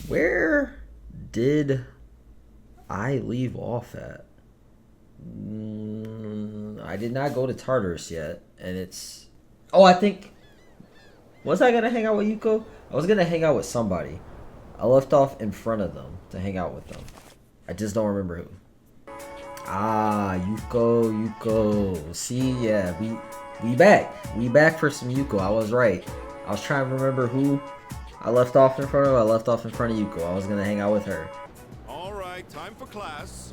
Where did I leave off at? I did not go to Tartarus yet, and it's. Oh, I think. Was I gonna hang out with Yuko? I was gonna hang out with somebody. I left off in front of them to hang out with them. I just don't remember who. Ah, Yuko. See, yeah, we back. We back for some Yuko. I was right. I was trying to remember who I left off in front of. I left off in front of Yuko. I was gonna hang out with her. All right, time for class.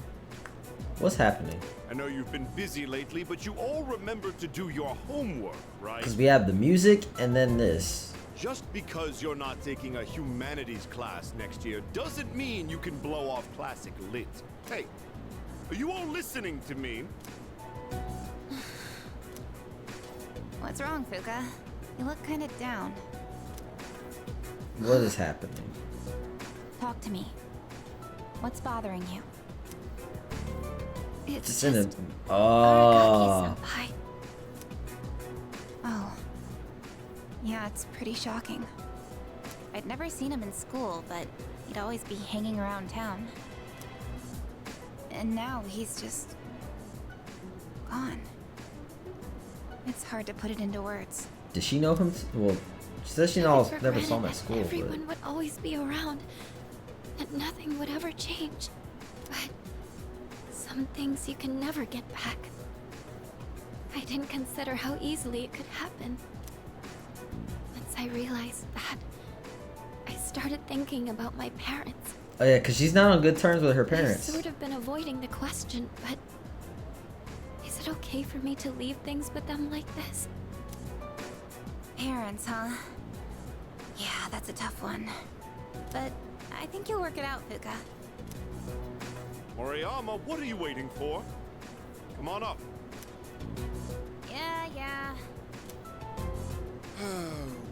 What's happening? I know you've been busy lately, but you all remember to do your homework, right? Because we have the music and then this. Just because you're not taking a humanities class next year doesn't mean you can blow off classic lit. Hey, are you all listening to me? What's wrong, Fuka? You look kind of down. What is happening? Talk to me. What's bothering you? It's Just just in a. Oh. Aragaki-senpai. Oh. Yeah, it's pretty shocking. I'd never seen him in school, but he'd always be hanging around town. And now he's just gone. It's hard to put it into words. Did she know him? Well, she said she never saw him at school. Everyone would always be around, and nothing would ever change. But some things you can never get back. I didn't consider how easily it could happen. Once I realized that, I started thinking about my parents. Oh yeah, because she's not on good terms with her parents. I've sort of been avoiding the question, but is it okay for me to leave things with them like this? Parents, huh? Yeah, that's a tough one. But I think you'll work it out, Fuka. Moriyama, what are you waiting for? Come on up. Yeah.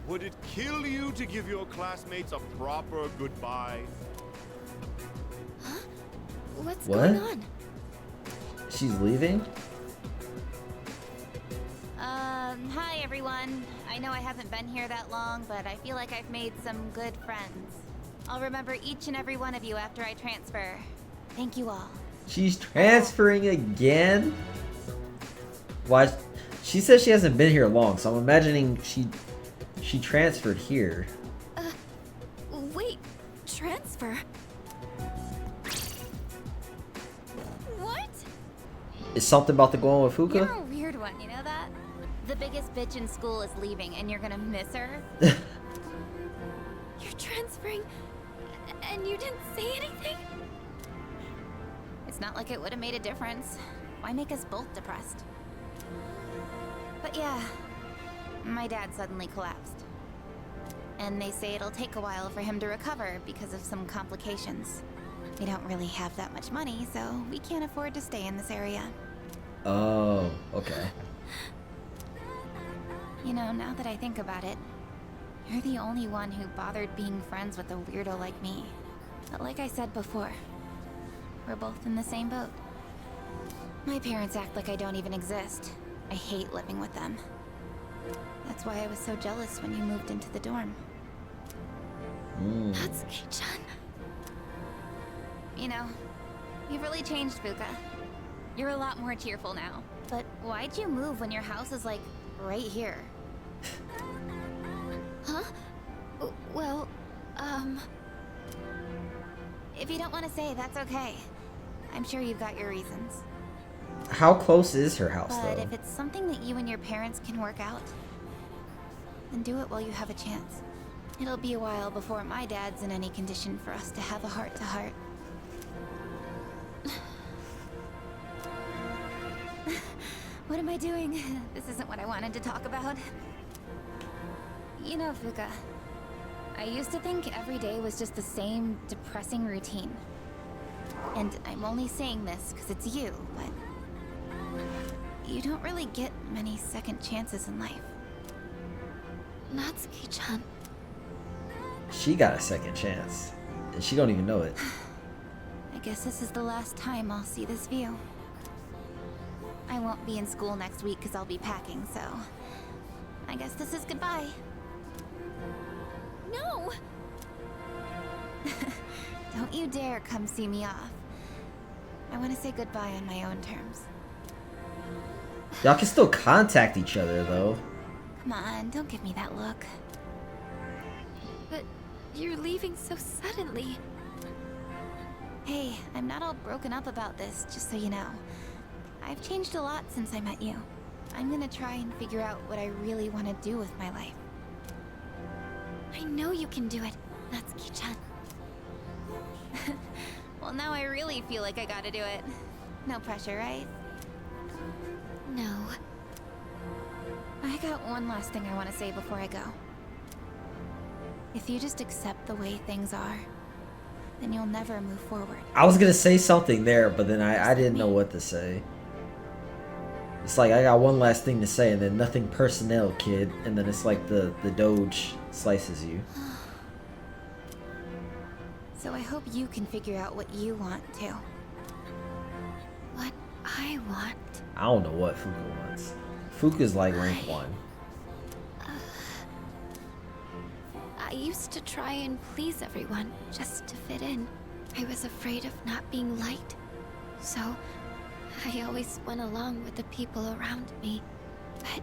Would it kill you to give your classmates a proper goodbye? Huh? What's What? going on? She's leaving? Hi everyone. I know I haven't been here that long, but I feel like I've made some good friends. I'll remember each and every one of you after I transfer. Thank you all. She's transferring again? Why? She says she hasn't been here long, so I'm imagining she transferred here. Wait, transfer? What? Is something about to go on with You're Fuka? a weird one, you know that? The biggest bitch in school is leaving and you're gonna miss her? You're transferring and you didn't say anything? It's not like it would have made a difference. Why make us both depressed? But yeah, my dad suddenly collapsed. And they say it'll take a while for him to recover because of some complications. We don't really have that much money, so we can't afford to stay in this area. Oh, okay. You know, now that I think about it, you're the only one who bothered being friends with a weirdo like me. But like I said before, we're both in the same boat. My parents act like I don't even exist. I hate living with them. That's why I was so jealous when you moved into the dorm. That's Natsuki-chan. You know, you've really changed, Fuka. You're a lot more cheerful now. But why'd you move when your house is like right here? Huh? Well, if you don't want to say, that's okay. I'm sure you've got your reasons. How close is her house, But though? if it's something that you and your parents can work out, then do it while you have a chance. It'll be a while before my dad's in any condition for us to have a heart-to-heart. What am I doing? This isn't what I wanted to talk about. You know, Fuka, I used to think every day was just the same depressing routine. And I'm only saying this because it's you, but you don't really get many second chances in life. Natsuki-chan. She got a second chance, and she don't even know it. I guess this is the last time I'll see this view. I won't be in school next week because I'll be packing, so I guess this is goodbye. No! you dare come see me off. I want to say goodbye on my own terms. Y'all can still contact each other, though. Come on, don't give me that look. But you're leaving so suddenly. Hey, I'm not all broken up about this, just so you know. I've changed a lot since I met you. I'm gonna try and figure out what I really want to do with my life. I know you can do it, Natsuki-chan. Well, now I really feel like I gotta do it. No pressure, right? No. I got one last thing I want to say before I go. If you just accept the way things are, then you'll never move forward. I was gonna say something there, but then I didn't know what to say. It's like I got one last thing to say, and then nothing personnel, kid. And then it's like the Doge slices you. So I hope you can figure out what you want too. What I want. I don't know what Fuka wants. Fuka's like rank 1. I used to try and please everyone just to fit in. I was afraid of not being liked. So I always went along with the people around me. But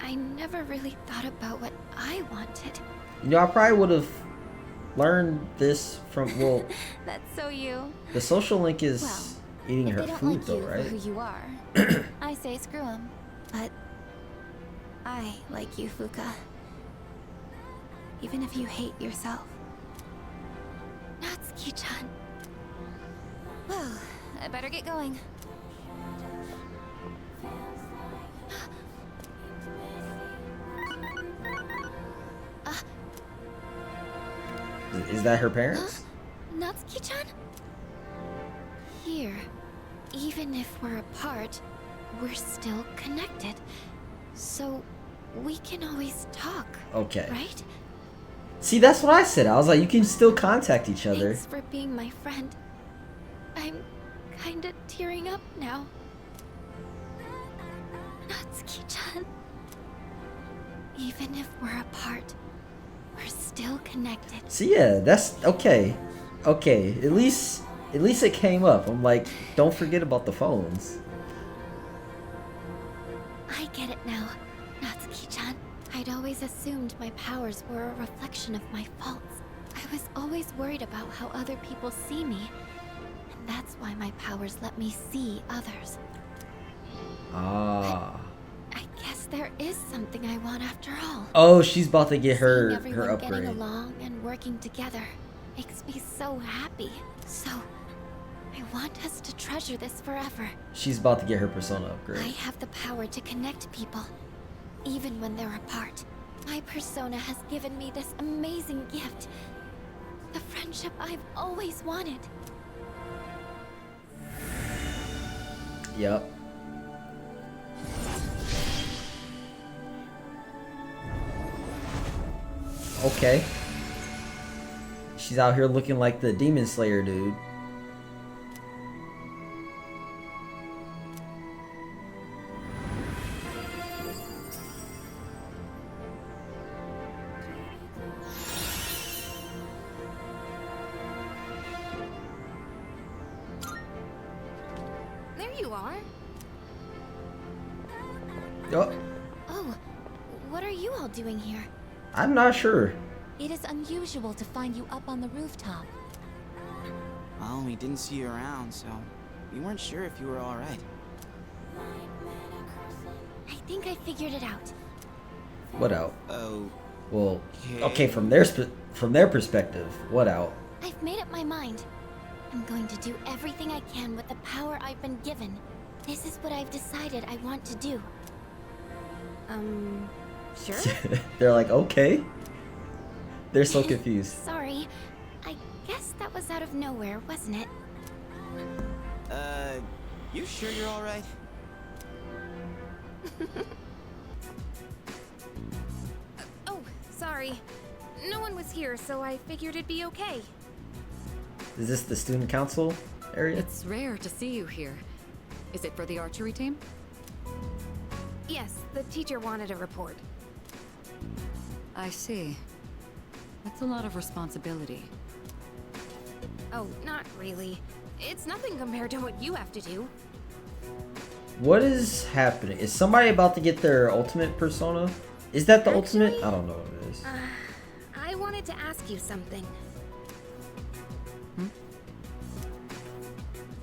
I never really thought about what I wanted. You know, I probably would have learned this from, well, That's so you. the social link is Well, eating if her they don't food like though, you right? for who you are, I say screw them. But I like you, Fuka. Even if you hate yourself. Natsuki-chan. Well, I better get going. Is that her parents? Natsuki-chan? Here, even if we're apart, we're still connected. So we can always talk. Okay. Right? See, that's what I said. I was like, you can still contact each other. Thanks for being my friend. I'm kinda tearing up now. Natsuki-chan. Even if we're apart, we're still connected. See, yeah, that's okay. Okay, at least it came up. I'm like, don't forget about the phones. I get it now, Natsuki-chan. I'd always assumed my powers were a reflection of my faults. I was always worried about how other people see me. And that's why my powers let me see others. Ah. I guess there is something I want after all. Oh, she's about to get Seeing her everyone upgrade. getting along and working together makes me so happy. So, I want us to treasure this forever. She's about to get her persona I upgrade. have the power to connect people, even when they're apart. My persona has given me this amazing gift. The friendship I've always wanted. Yep. Okay. She's out here looking like the Demon Slayer dude. There you are. Oh, Oh, what are you all doing here? I'm not sure. It is unusual to find you up on the rooftop. Well, we didn't see you around, so we weren't sure if you were alright. I think I figured it out. What out? Oh, Well, okay, from their perspective, what out? I've made up my mind. I'm going to do everything I can with the power I've been given. This is what I've decided I want to do. Sure? They're like, okay. They're so confused. Sorry. I guess that was out of nowhere, wasn't it? you sure you're alright? Oh, sorry. No one was here, so I figured it'd be okay. Is this the student council area? It's rare to see you here. Is it for the archery team? Yes, the teacher wanted a report. I see. That's a lot of responsibility. Oh, not really. It's nothing compared to what you have to do. What is happening? Is somebody about to get their ultimate persona? Is that the ultimate? Actually, I don't know what it is. I wanted to ask you something.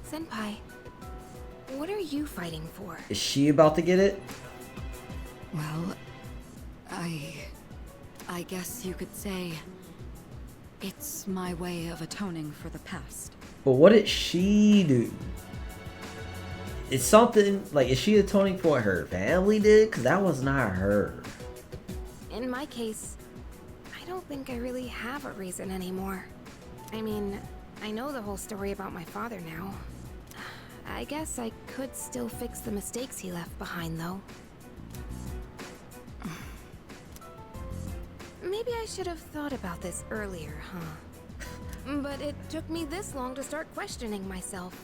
Senpai, what are you fighting for? Is she about to get it? Well, I guess you could say it's my way of atoning for the past. But what did she do? It's something like, is she atoning for what her family did? Because that was not her. In my case, I don't think I really have a reason anymore. I mean, I know the whole story about my father now. I guess I could still fix the mistakes he left behind, though. Maybe I should have thought about this earlier, huh? But it took me this long to start questioning myself.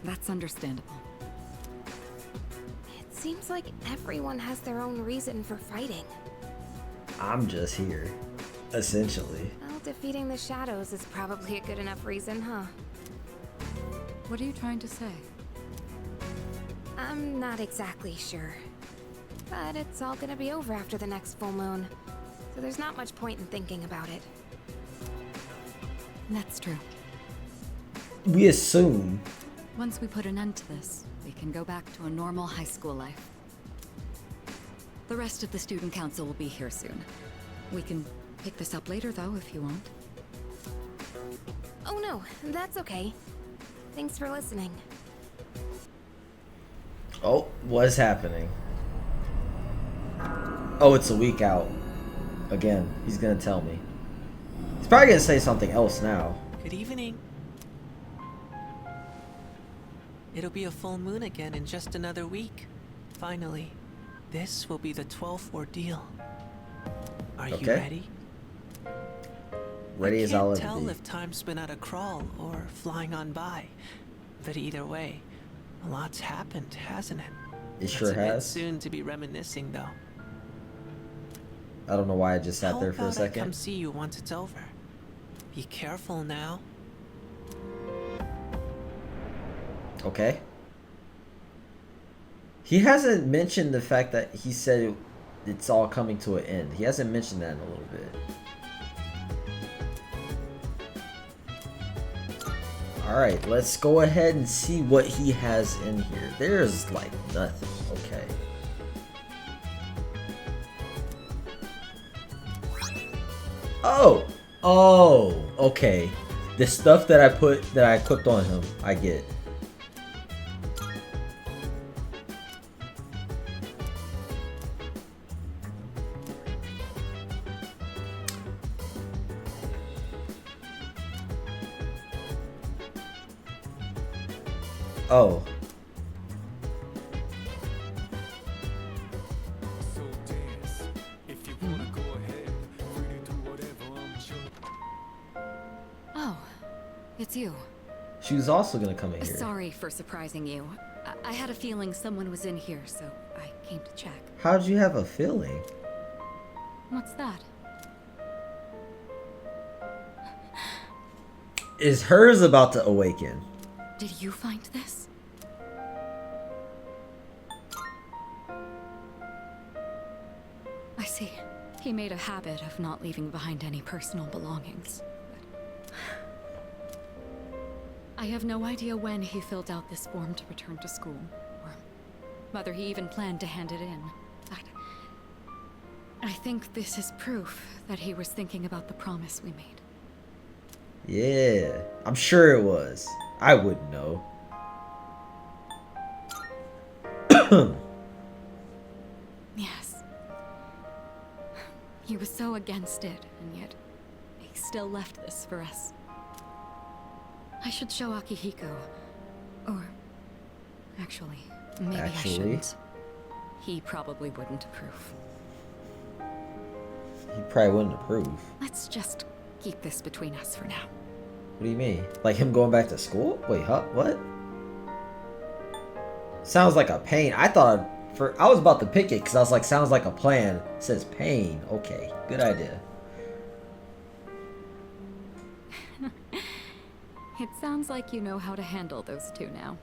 That's understandable. It seems like everyone has their own reason for fighting. I'm just here, essentially. Well, defeating the shadows is probably a good enough reason, huh? What are you trying to say? I'm not exactly sure. But it's all gonna be over after the next full moon, so there's not much point in thinking about it. That's true. We assume. Once we put an end to this, we can go back to a normal high school life. The rest of the student council will be here soon. We can pick this up later, though, if you want. Oh no, that's okay. Thanks for listening. Oh, what's happening? Oh, it's a week out. Again, he's gonna tell me. He's probably gonna say something else now. Good evening. It'll be a full moon again in just another week. Finally, this will be the 12th ordeal. Are you ready? Ready as I'll ever I can't tell be. if time's been at a crawl or flying on by, but either way, a lot's happened, hasn't it? It sure It's a bit has. soon to be reminiscing, though. I don't know why I just sat How there for a about I come second. see you once it's over? Be careful now. Okay. He hasn't mentioned the fact that he said it's all coming to an end. He hasn't mentioned that in a little bit. Alright, let's go ahead and see what he has in here. There's like nothing. Okay. Oh! Oh! Okay. The stuff that I equipped on him, I get. Oh. Oh, it's you. She was also gonna come in here. Sorry for surprising you. I had a feeling someone was in here, so I came to check. How'd you have a feeling? What's that? Is hers about to awaken? Did you find this? I see. He made a habit of not leaving behind any personal belongings. I have no idea when he filled out this form to return to school, or whether he even planned to hand it in. But I think this is proof that he was thinking about the promise we made. Yeah, I'm sure it was. I wouldn't know. Yes. He was so against it, and yet he still left this for us. I should show Akihiko. Or... actually, maybe I shouldn't. He probably wouldn't approve. He probably wouldn't approve. Let's just keep this between us for now. What do you mean? Like him going back to school? Wait, huh? What? Sounds like a pain. I was about to pick it because I was like, sounds like a plan. It says pain. Okay, good idea. It sounds like you know how to handle those two now.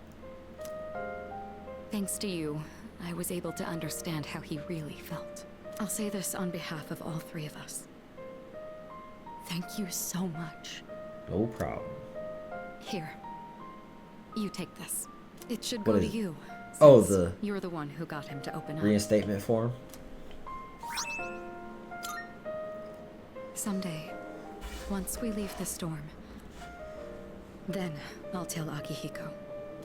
Thanks to you, I was able to understand how he really felt. I'll say this on behalf of all three of us. Thank you so much. No problem. Here. You take this. It should What go to is it? you. Oh, since the you're the one who got him to open up. reinstatement form. Someday, once we leave the storm, then I'll tell Akihiko.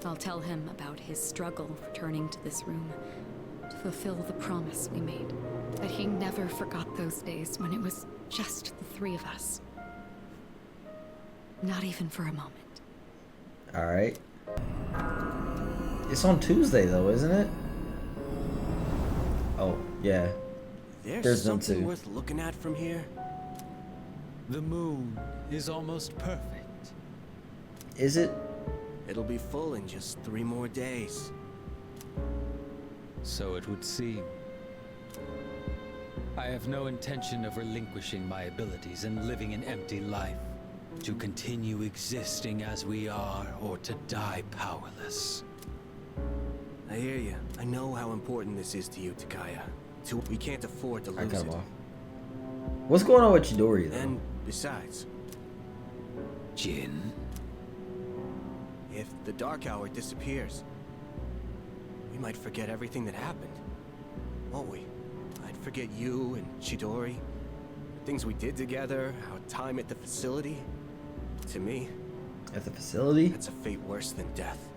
I'll tell him about his struggle returning to this room to fulfill the promise we made. That he never forgot those days when it was just the three of us. Not even for a moment. Alright. It's on Tuesday though, isn't it? Oh, yeah. There's them something too. worth looking at from here. The moon is almost perfect. Is it? It'll be full in just 3 more days. So it would seem. I have no intention of relinquishing my abilities and living an empty life. To continue existing as we are, or to die powerless. I hear you. I know how important this is to you, Takaya. We can't afford to I lose cut it. him off. What's going on with Chidori though? And besides, Jin? if the Dark Hour disappears, we might forget everything that happened. Won't we? I'd forget you and Chidori, the things we did together, our time at the facility. To me, At the facility? that's a fate worse than death.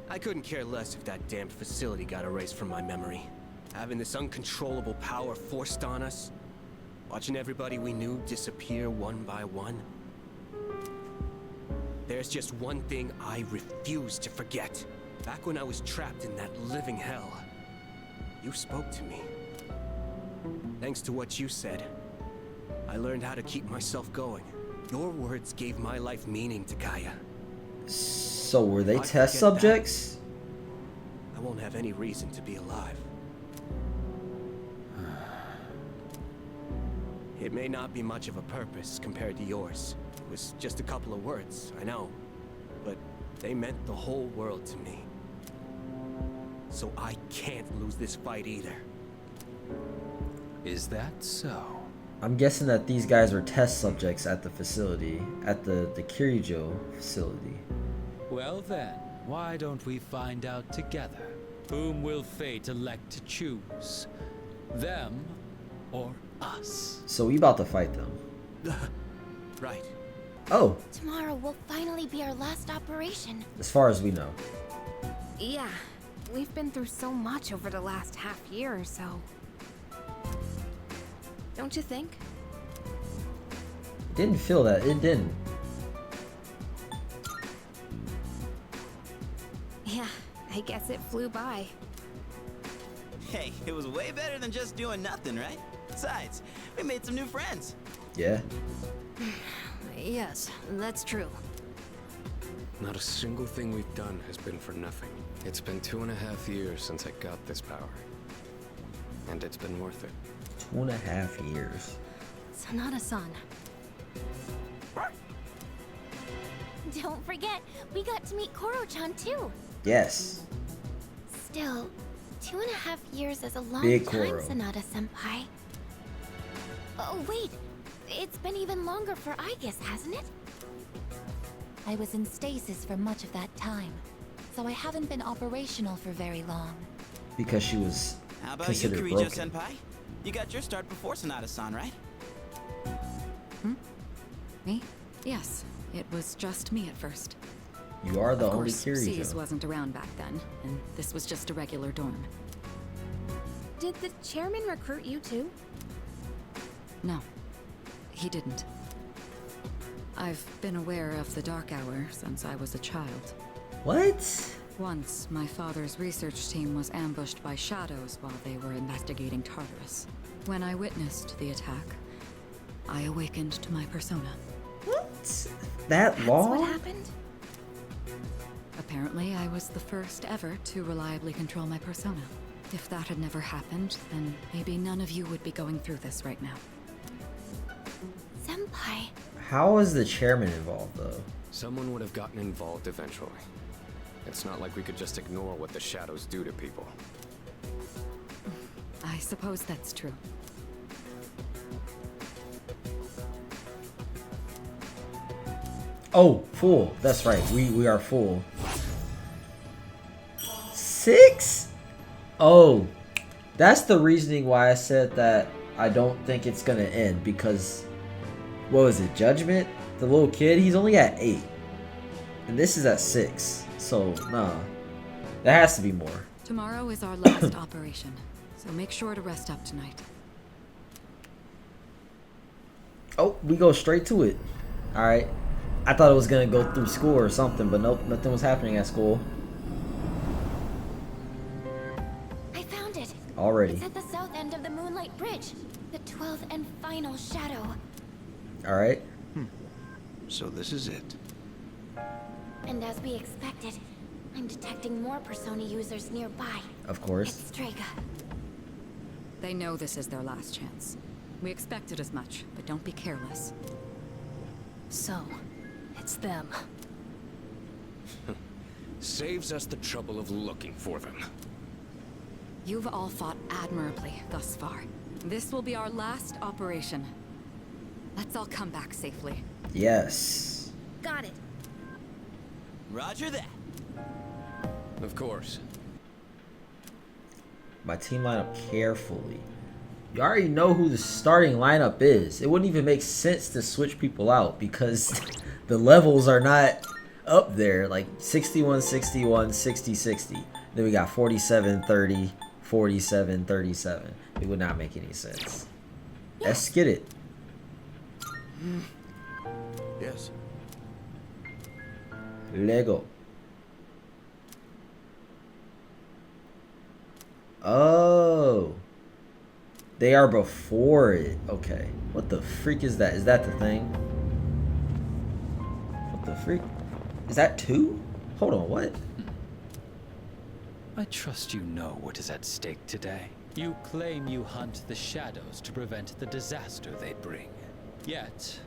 I couldn't care less if that damned facility got erased from my memory. Having this uncontrollable power forced on us, watching everybody we knew disappear one by one. There's just one thing I refuse to forget. Back when I was trapped in that living hell, you spoke to me. Thanks to what you said, I learned how to keep myself going. Your words gave my life meaning, Takaya. So were they I'd test forget subjects? I won't have any reason to be alive. It may not be much of a purpose compared to yours. It was just a couple of words, I know. But they meant the whole world to me. So I can't lose this fight either. Is that so? I'm guessing that these guys were test subjects at the facility, at the Kirijo facility. Well then, why don't we find out together? Whom will fate elect to choose? Them or us? So we about to fight them. Right. Oh, Tomorrow will finally be our last operation. as far as we know. Yeah, we've been through so much over the last half year or so. Don't you think? Didn't feel that. It didn't. Yeah, I guess it flew by. Hey, it was way better than just doing nothing, right? Besides, we made some new friends. Yeah. Yes, that's true. Not a single thing we've done has been for nothing. It's been 2.5 years since I got this power. And it's been worth it. 2.5 years. Sonata-san. Don't forget, we got to meet Koro-chan too. Yes. Still, 2.5 years is a long Big time, Koro. Sonata-senpai. Oh, wait. It's been even longer for Aegis, hasn't it? I was in stasis for much of that time, so I haven't been operational for very long. Because she was How about you, considered broken. Kirijo-senpai? You got your start before Sonata-san, right? Me? Yes, it was just me at first. You are the Of only course, C's Kirijo. wasn't around back then, and this was just a regular dorm. Did the chairman recruit you too? No, he didn't. I've been aware of the Dark Hour since I was a child. What? Once, my father's research team was ambushed by shadows while they were investigating Tartarus. When I witnessed the attack, I awakened to my persona. What? That That's long? what happened? Apparently, I was the first ever to reliably control my persona. If that had never happened, then maybe none of you would be going through this right now. Senpai, How is the chairman involved, though? Someone would have gotten involved eventually. It's not like we could just ignore what the shadows do to people. I suppose that's true. Oh, full. That's right. We are full. 6? Oh, that's the reasoning why I said that I don't think it's gonna end, because what was it, Judgment? The little kid, he's only at 8. And this is at 6. So, nah. There has to be more. Tomorrow is our last operation, so make sure to rest up tonight. Oh, we go straight to it. Alright. I thought it was gonna go through school or something, but nope, nothing was happening at school. I found it. Already. It's at the south end of the Moonlight Bridge. The 12th and final shadow. Alright. So this is it. And as we expected, I'm detecting more Persona users nearby. Of course. It's Strega. They know this is their last chance. We expected as much, but don't be careless. So, it's them. Saves us the trouble of looking for them. You've all fought admirably thus far. This will be our last operation. Let's all come back safely. Yes. Got it. Roger that. Of course. My team lineup carefully. You already know who the starting lineup is. It wouldn't even make sense to switch people out because the levels are not up there. Like 61, 61, 60, 60. Then we got 47, 30, 47, 37. It would not make any sense. Let's get it. Yes. Lego. Oh. They are before it. Okay. What the freak is that? Is that the thing? What the freak? Is that 2? Hold on, what? I trust you know what is at stake today. You claim you hunt the shadows to prevent the disaster they bring. Yet,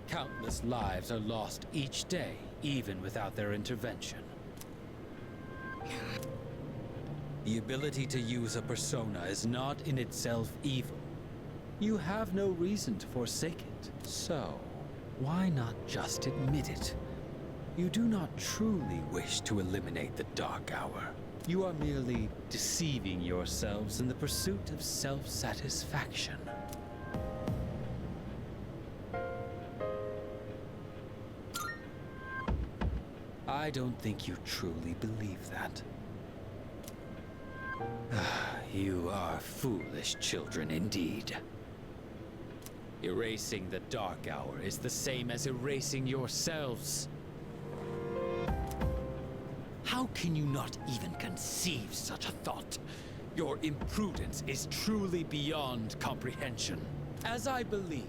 countless lives are lost each day, even without their intervention. The ability to use a persona is not in itself evil. You have no reason to forsake it. So, why not just admit it? You do not truly wish to eliminate the Dark Hour. You are merely deceiving yourselves in the pursuit of self-satisfaction. I don't think you truly believe that. You are foolish children indeed. Erasing the Dark Hour is the same as erasing yourselves. How can you not even conceive such a thought? Your imprudence is truly beyond comprehension. As I believe,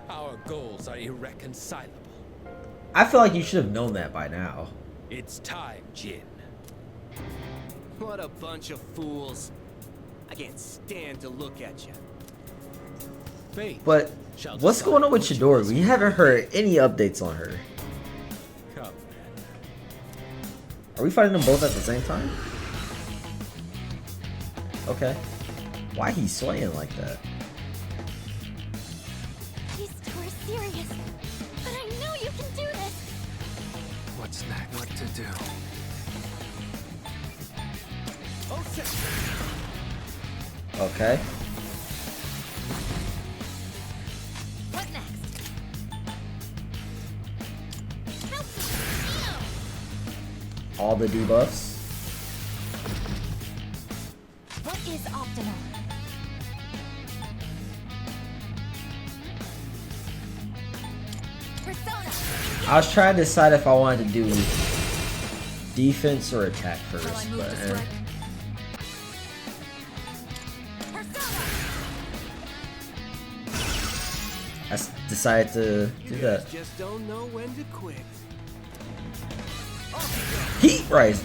our goals are irreconcilable. I feel like you should have known that by now. It's time, Jin. What a bunch of fools. I can't stand to look at you. Fate But shall what's decide going on with which Chidori? of We us haven't heard any updates on her. Come then. Are we fighting them both at the same time? Okay. Why he swaying like that? These two are serious. But I know you can do this. What's next? What to do? Oh shit! Okay. What next? Help me! All the debuffs. What is optimal? Persona! I was trying to decide if I wanted to do defense or attack first, but I decided to do that. Just don't know when to quit. Heat Rise.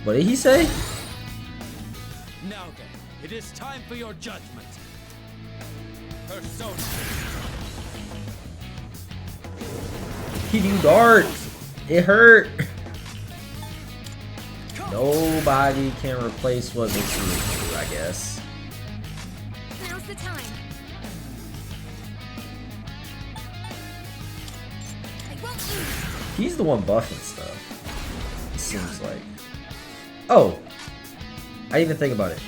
What did he say? Now then, it is time for your judgment. Persona. He do dart. It hurt. Nobody can replace what Mitsurugi do, I guess. Now's the time. I won't lose. He's the one buffing stuff. It seems like. Oh, I didn't even think about it.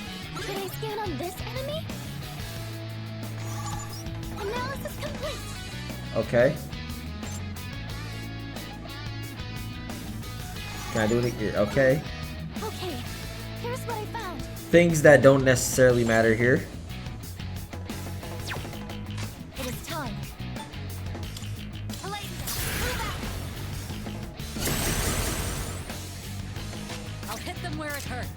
Should I scan on this enemy? Analysis complete. Okay. Can I do it again? Okay. Okay, here's what I found. Things that don't necessarily matter here. It is time. I'll hit them where it hurts.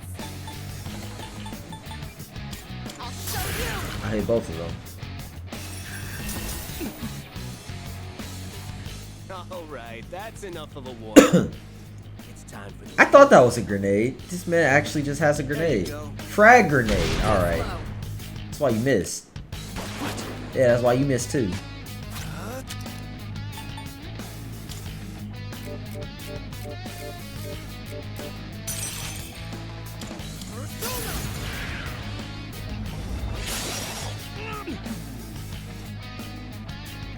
I'll show you. I hate both of them. Alright, that's enough of a war. It's time for the I thought that was a grenade. This man actually just has a grenade. Frag grenade. Alright. That's why you missed. Yeah, that's why you missed too.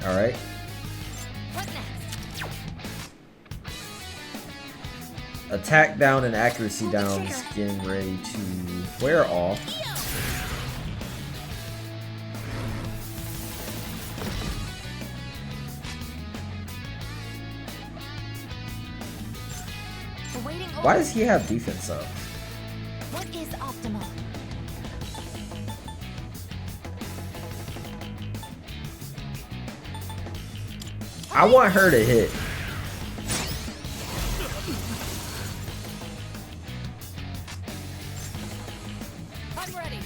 Alright. What next? Attack down and accuracy down is getting ready to wear off. Awaiting Why orders. does he have defense up? What is optimal? I want her to hit. I'm ready.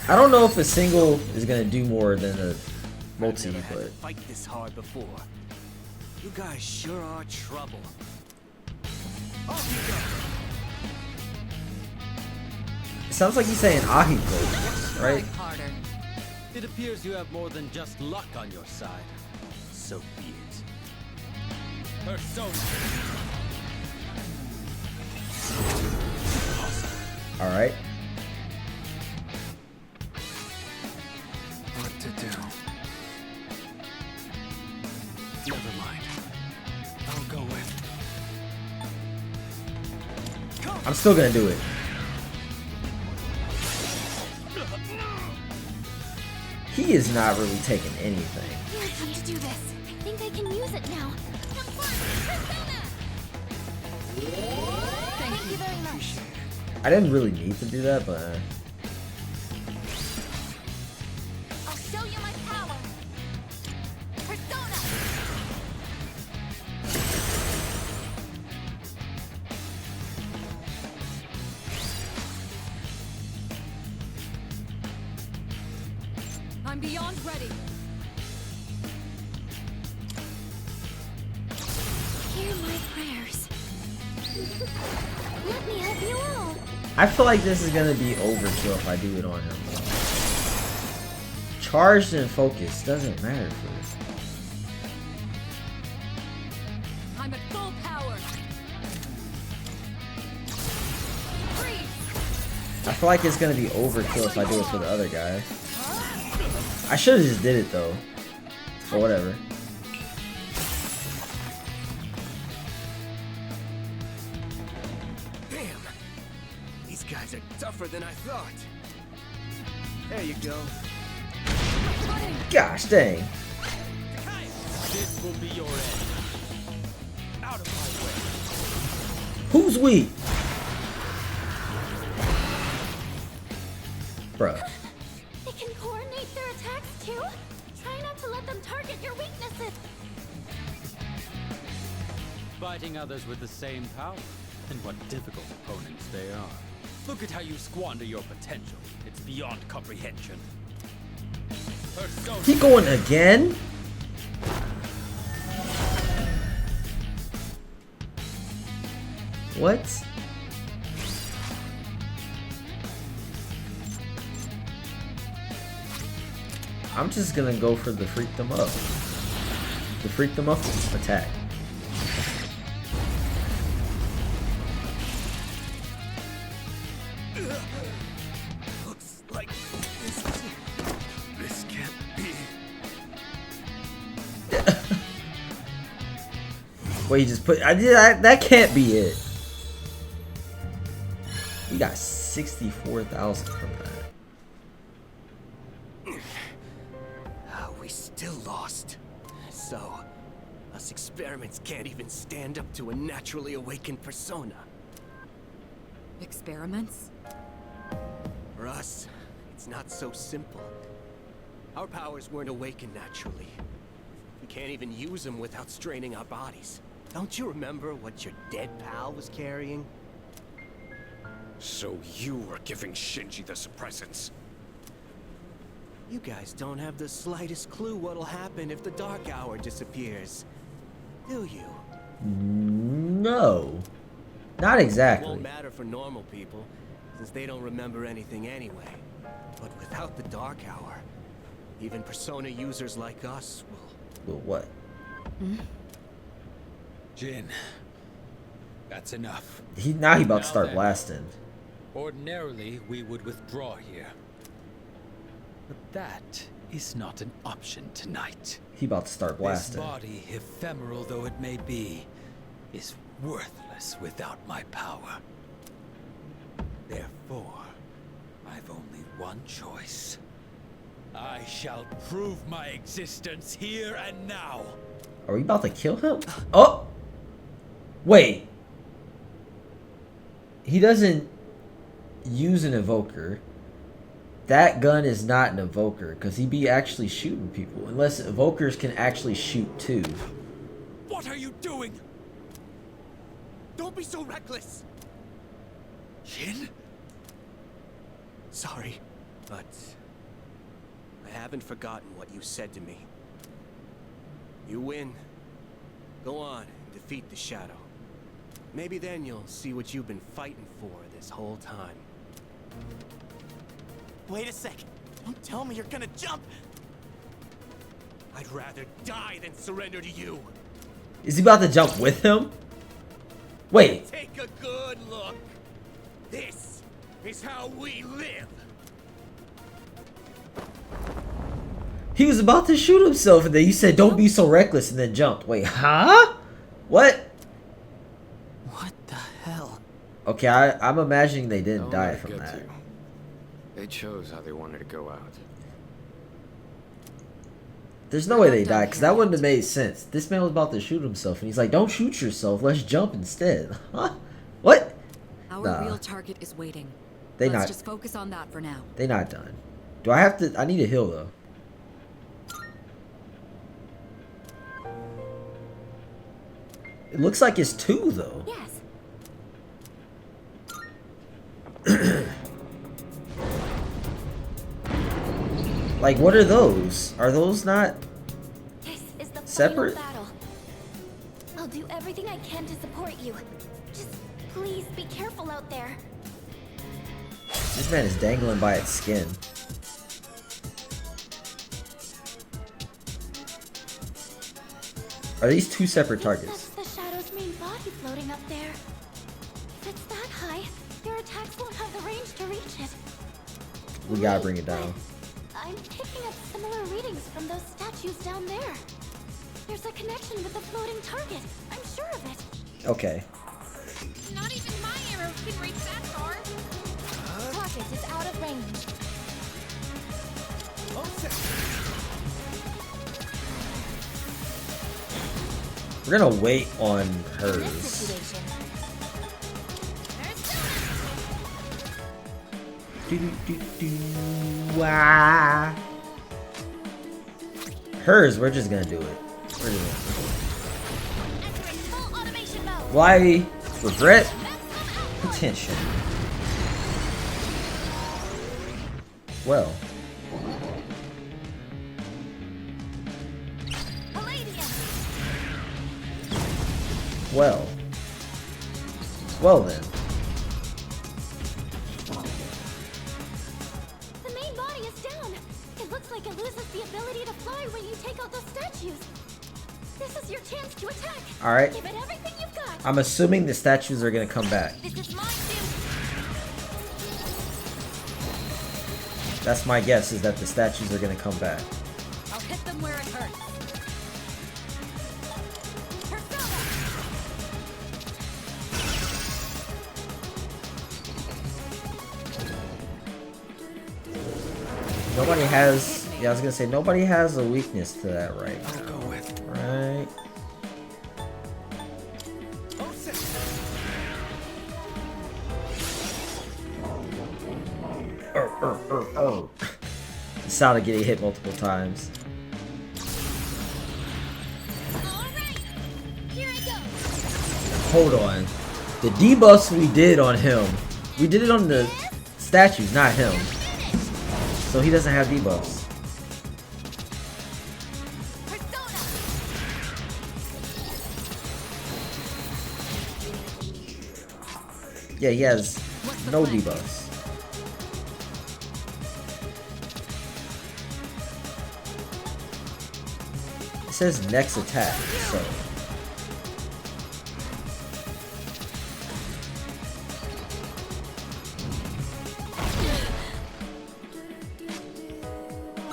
I don't know if a single is gonna do more than a multi, Never had to but fight this hard before. You guys sure are trouble. Off you go. it sounds like he's saying Ahiko, right? Harder. It appears you have more than just luck on your side. So be it. Persona. Alright. What to do? Never mind. I'll go with. I'm still gonna do it. He is not really taking anything. Here's how to do this. I think I can use it now. Thank you very much. I didn't really need to do that, but I'll show you my power. Persona. I'm beyond ready. Hear my prayers. Let me help you all. I feel like this is gonna be overkill if I do it on him. Charged and focused doesn't matter for this. I'm at full power. Freeze. I feel like it's gonna be overkill if I do it for the other guy. I should have just did it though. But whatever. Damn. These guys are tougher than I thought. There you go. Gosh dang. This will be your end. Out of my way. Who's weak? Bruh. They can coordinate their attacks too? Try not to let them target your weaknesses. Fighting others with the same power. And what difficult opponents they are. Look at how you squander your potential. It's beyond comprehension. Persona. He going again? What? I'm just gonna go for the freak them up. The freak them up attack. Looks like this can't be. Wait, you just put. That can't be it. We got 64,000 from that. We still lost. So, us experiments can't even stand up to a naturally awakened persona. Experiments? For us, it's not so simple. Our powers weren't awakened naturally. We can't even use them without straining our bodies. Don't you remember what your dead pal was carrying? So you were giving Shinji the suppressants. You guys don't have the slightest clue what'll happen if the Dark Hour disappears, do you? No. Not It exactly. won't matter for normal people, since they don't remember anything anyway. But without the Dark Hour, even Persona users like us will... Well, what? Jin, that's enough. Now he about to Now start then. blasting. Ordinarily, we would withdraw here. But that is not an option tonight. He about to start blasting. This body, ephemeral though it may be, is worthless without my power. Therefore, I've only one choice. I shall prove my existence here and now. Are we about to kill him? Oh! Wait. He doesn't use an evoker. That gun is not an evoker, because he'd be actually shooting people. Unless evokers can actually shoot too. What are you doing? Don't be so reckless! Jin? Sorry, but... I haven't forgotten what you said to me. You win. Go on and defeat the Shadow. Maybe then you'll see what you've been fighting for this whole time. Wait a second. Don't tell me you're gonna jump. I'd rather die than surrender to you. Is he about to jump with him? Wait. Take a good look. This is how we live. He was about to shoot himself and then you said don't be so reckless and then jumped. Wait, huh? What? What the hell? Okay, I'm imagining they didn't I'll die never from get that. to. They chose how they wanted to go out. There's no way they died, because that wouldn't have made sense. This man was about to shoot himself, and he's like, don't shoot yourself, let's jump instead. Huh? What? Our Nah. real target is waiting. They Let's not- just focus on that for now. They not done. Do I have to... I need a heal, though. It looks like it's 2, though. Yes. Like, what are those? Are those not... This is the Separate? final battle. I'll do everything I can to support you. Just please be careful out there. This man is dangling by its skin. Are these 2 separate targets? That's the Shadow's main body floating up there. If it's that high, your attacks won't have the range to reach it. We gotta bring it down. I'm picking up similar readings from those statues down there. There's a connection with the floating target. I'm sure of it. Okay. Not even my arrow can reach that far. Target is out of range. We're gonna wait on In this hers. situation, Wah. Hers, we're just gonna do it. We're just entering full automation mode. gonna... Why? Regret? Attention. Well. Well. Well then. The main body is down. Can It looks like it loses the ability to fly when you take out those statues. This is your chance to attack. Alright. Give it everything you've got. I'm assuming the statues are gonna come back. This is mine, dude. That's my guess, is that the statues are gonna come back. I'll hit them where it hurts. Nobody has... Yeah, I was gonna say, nobody has a weakness to that right now. I'll go with. Right? Oh. The sound of getting hit multiple times. Alright, here I go. Hold on. The debuffs we did on him, we did it on the statues, not him. So he doesn't have debuffs. Yeah, he has no debuffs. It says next attack, so.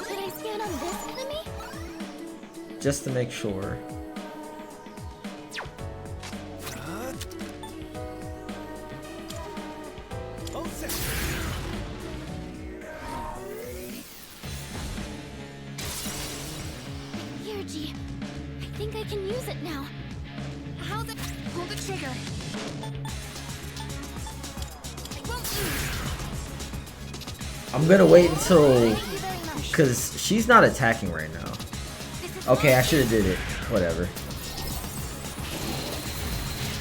Should I stand on this enemy? Just to make sure. Here, G. I think I can use it now. How's it? Pull the trigger. I won't lose. I'm gonna wait until, cause she's not attacking right now. Okay, I should have did it. Whatever.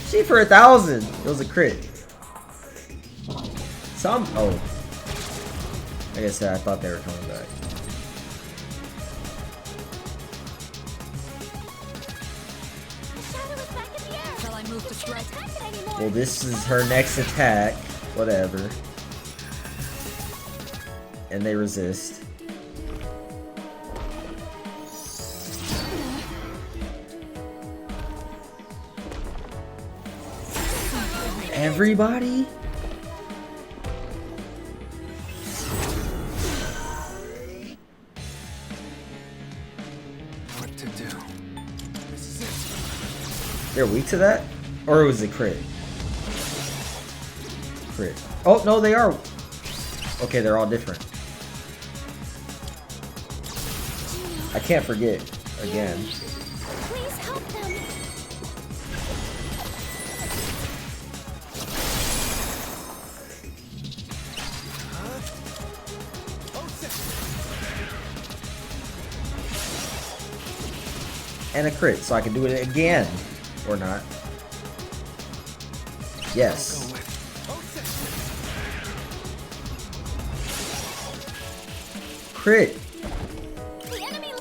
She for 1,000. It was a crit. Oh. Like I said, I thought they were coming back. Shall I move to strike? Well, this is her next attack. Whatever. And they resist. Everybody? What to do? This is it. They're weak to that? Or was it crit? Crit. Oh, no, they are. Okay, they're all different. I can't forget. Again. Please help them. And a crit, so I can do it again. Or not. Yes. Crit. The enemy.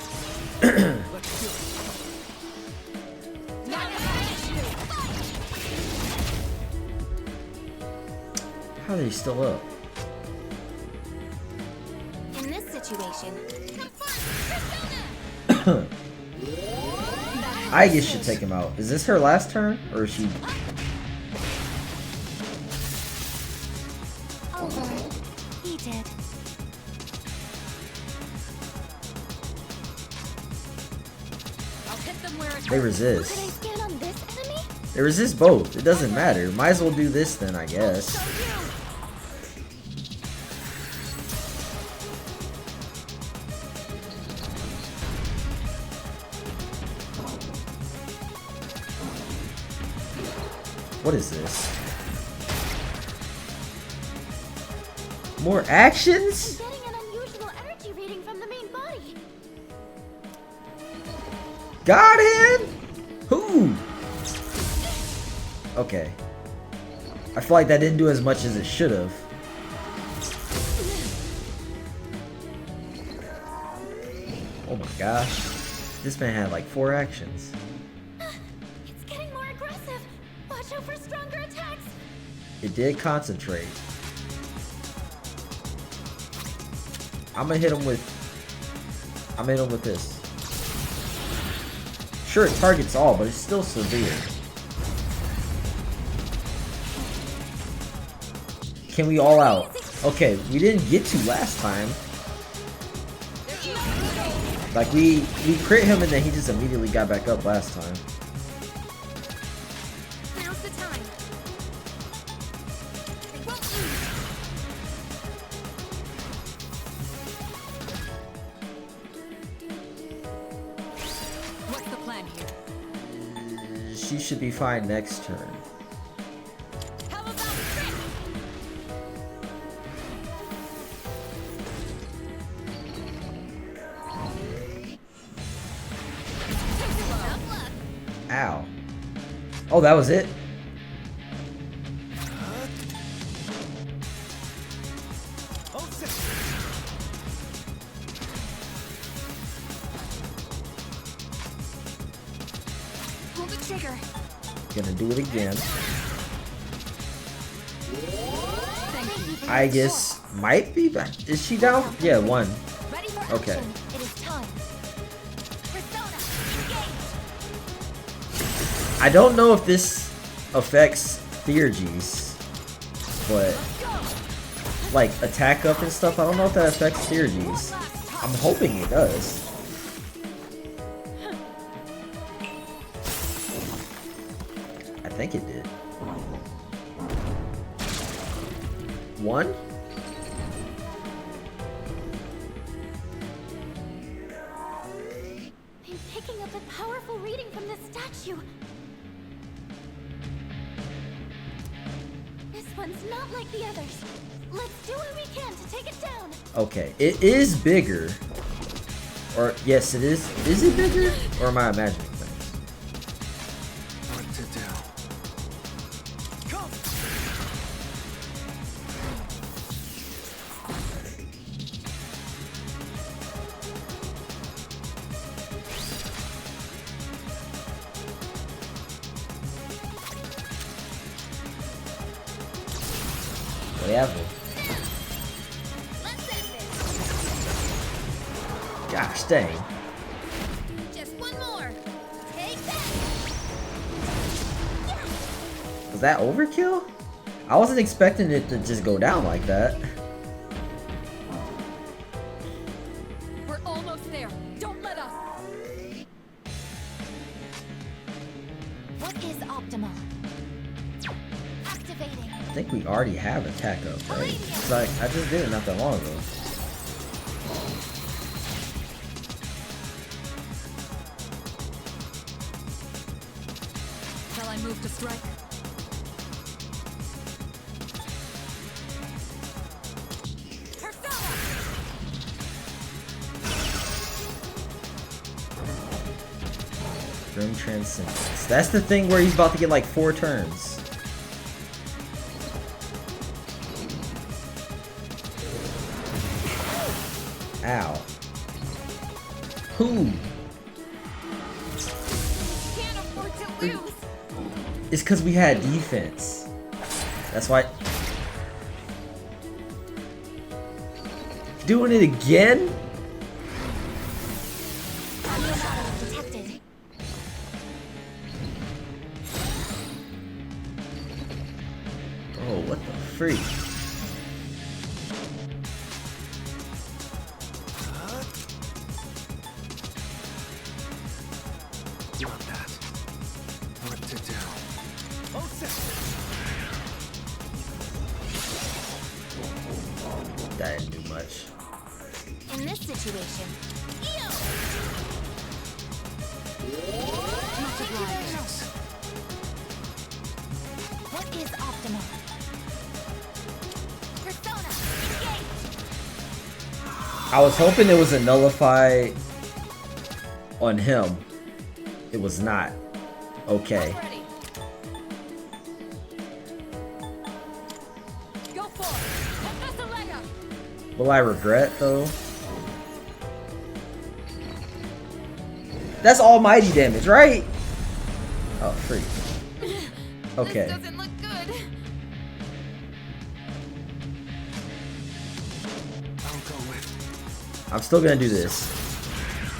How are they still up? In this situation, I guess should take him out. Is this her last turn? Or is she... over. He did. I'll hit them where it They hurts. Should I resist. stand on this enemy? They resist both. It doesn't matter. Might as well do this then, I guess. What is this? More actions? I'm getting an unusual energy reading from the main body. Got him? Who? Okay. I feel like that didn't do as much as it should have. Oh my gosh. This man had like 4 actions. It's getting more aggressive. Watch out for stronger attacks. It did concentrate. I'm gonna hit him with I'm in with this. Sure, it targets all, but it's still severe. Can we all out? Okay, we didn't get to last time. Like, we crit him and then he just immediately got back up last time. Now's the time. What's the plan here? She should be fine next turn. Ow. Oh, that was it? Pull the trigger. Gonna do it again. I guess might be back. Is she down? Yeah, one. Okay. It is time. Persona, engage. I don't know if this affects Theurgies, but like attack up and stuff, I don't know if that affects Theurgies. I'm hoping it does. I think it did. One? I'm picking up a powerful reading from this statue. This one's not like the others. Let's do what we can to take it down. Okay, it is bigger. Or, yes, it is. Is it bigger? Or am I imagining things? What to do? Whatever. Gosh dang. Just one more. Take that. Was that overkill? I wasn't expecting it to just go down like that. We're almost there. Don't let us. What is optimal? Activating. I think we already have attack up, right? It's like, I just did it not that long ago. Shall I move to strike? Grim Transcendence. That's the thing where he's about to get like 4 turns. Ow. Who? Can't afford to lose. It's because we had defense. That's why. Doing it again? Detected. Oh, what the freak? Not that. What to do? That didn't do much. In this situation, what is optimal? Persona, engage. I was hoping it was a nullify on him. It was not. Okay. Go for it. Professor Lega. Will I regret though? That's almighty damage, right? Oh, freak. Okay. This doesn't look good. I'll go with. I'm still gonna do this.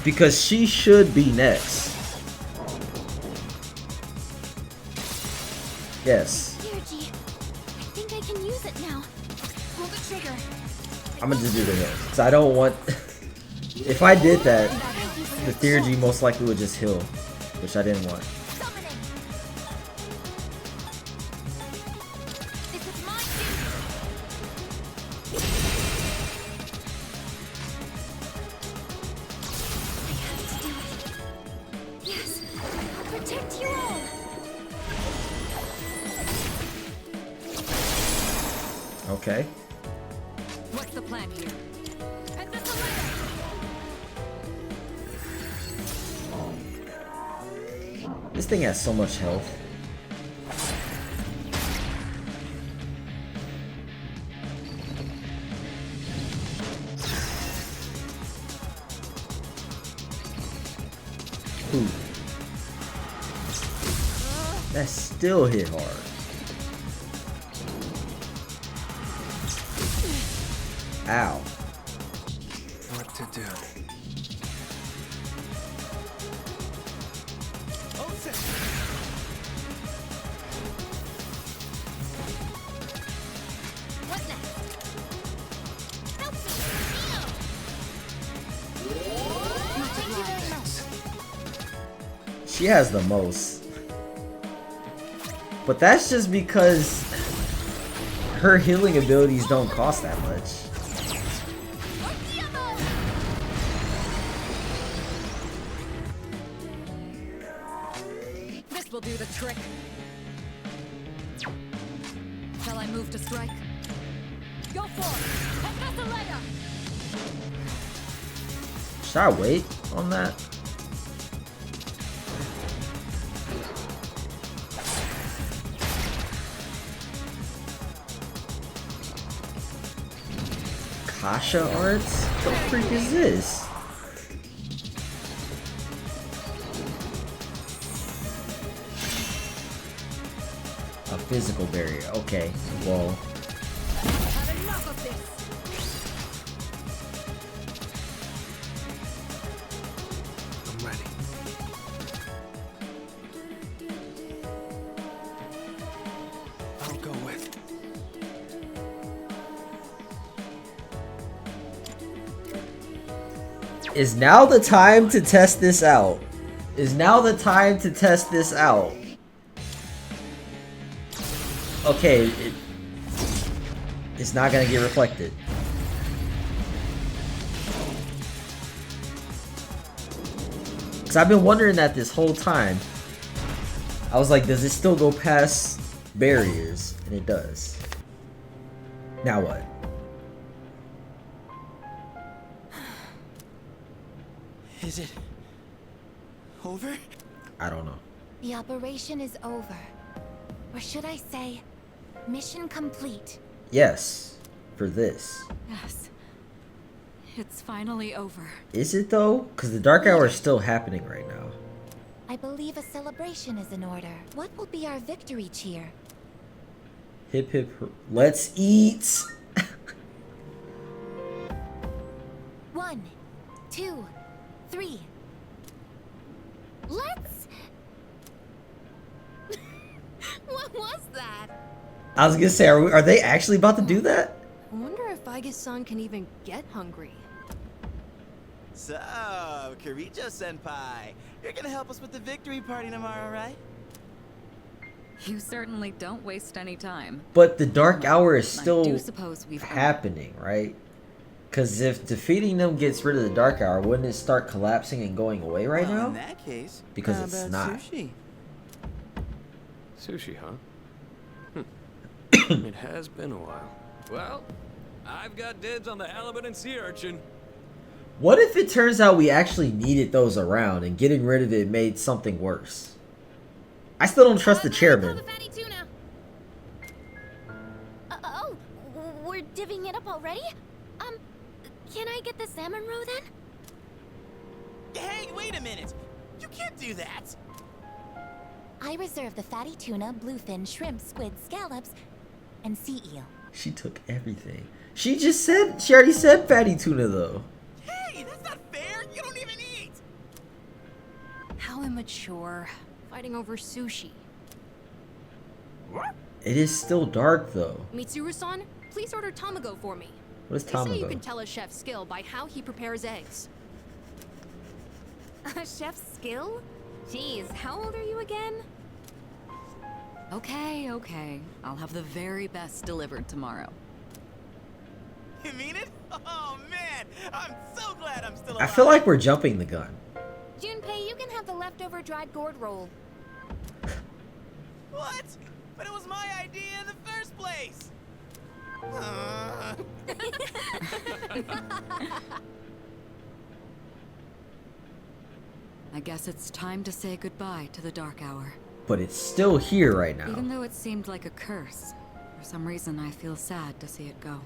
Because she should be next. Yes. Theurgy, I think I can use it now. Pull the trigger. I'm gonna just do the heal. Cause I don't want... If I did that, the Theurgy most likely would just heal. Which I didn't want. Okay. What's the plan here? This thing has so much health. Ooh. That still hit hard. Ow. What to do? What next? Help me! She has the most. But that's just because her healing abilities don't cost that much. This will do the trick. Shall I move to strike? Go for it! Should I wait on that? Kasha arts? What the freak is this? A physical barrier. Okay. Well. I'm ready. I'll go with. Is now the time to test this out? Is now the time to test this out? Okay, it's not gonna get reflected. Cause I've been wondering that this whole time. I was like, does it still go past barriers? And it does. Now what? Is it over? I don't know. The operation is over. Or should I say, mission complete. Yes, for this. Yes. It's finally over. Is it though? Because the Dark Hour is still happening right now. I believe a celebration is in order. What will be our victory cheer? Hip hip, let's eat! 1, 2, 3. Let's... What was that? I was gonna say, are they actually about to do that? I wonder if Aigis-san can even get hungry. So, Kirijo-senpai, you're gonna help us with the victory party tomorrow, right? You certainly don't waste any time. But the Dark Hour is I still do suppose we've happening, right? Because if defeating them gets rid of the Dark Hour, wouldn't it start collapsing and going away right now? In that case, Because how it's about not. Sushi? Sushi, huh? It has been a while. Well, I've got dibs on the halibut and sea urchin. What if it turns out we actually needed those around and getting rid of it made something worse? I still don't trust the chairman. Oh, we're divvying it up already? Can I get the salmon roe then? Hey, wait a minute! You can't do that! I reserve the fatty tuna, bluefin, shrimp, squid, scallops, and sea eel. She took everything. She already said fatty tuna though. Hey, that's not fair! You don't even eat! mature. Fighting over sushi. It is still dark though. Mitsuru-san, please order tamago for me. What is They say you tamago? can tell a chef's skill by how he prepares eggs. A chef's skill? Jeez, how old are you again? Okay, okay. I'll have the very best delivered tomorrow. You mean it? Oh man, I'm so glad I'm still I alive. feel like we're jumping the gun. Junpei, you can have the leftover dried gourd roll. What? But it was my idea in the first place. I guess it's time to say goodbye to the dark hour. But it's still here right now. Even though it seemed like a curse, for some reason I feel sad to see it go.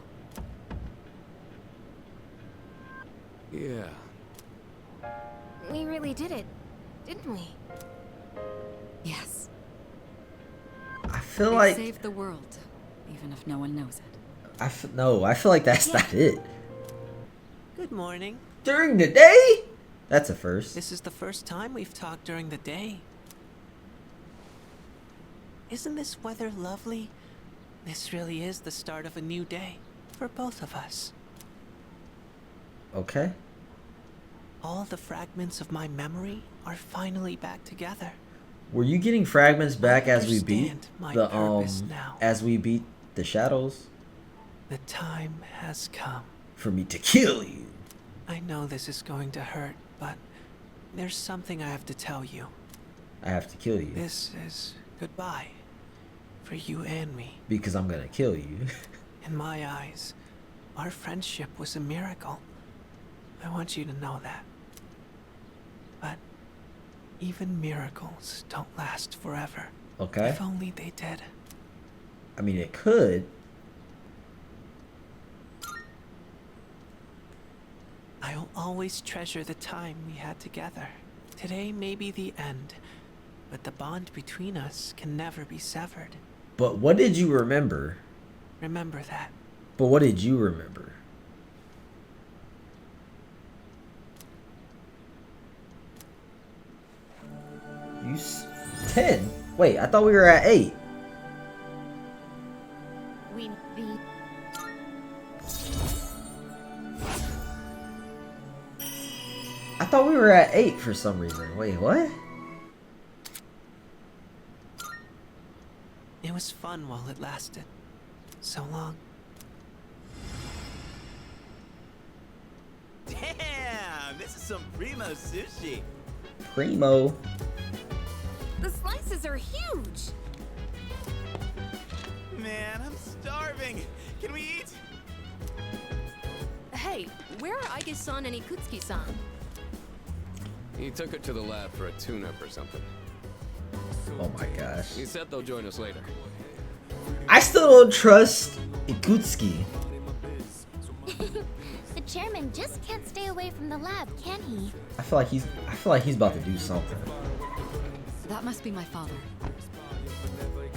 Yeah. We really did it, didn't we? Yes. I feel We like saved the world, even if no one knows it. I feel like that's not it. Good morning. During the day? That's a first. This is the first time we've talked during the day. Isn't this weather lovely? This really is the start of a new day for both of us. Okay. All the fragments of my memory are finally back together. Were you getting fragments back as we beat understand my the purpose now. as we beat the shadows? The time has come. For me to kill you. I know this is going to hurt, but there's something I have to tell you. I have to kill you. This is goodbye for you and me. Because I'm gonna kill you. In my eyes, our friendship was a miracle. I want you to know that. But even miracles don't last forever. Okay. If only they did. I mean, it could. I'll always treasure the time we had together. Today may be the end, but the bond between us can never be severed. But what did you remember? Remember that. But what did you remember? You 10? Wait, I thought we were at 8. We I thought we were at 8 for some reason. Wait, what? It was fun while it lasted. So long. Damn, this is some primo sushi. Primo. The slices are huge. Man, I'm starving. Can we eat? Hey, where are Aige-san and Ikutsuki-san? He took her to the lab for a tune-up or something. Oh my gosh. He said they'll join us later. I still don't trust Ikutsuki. The chairman just can't stay away from the lab, can he? I feel like he's about to do something. That must be my father.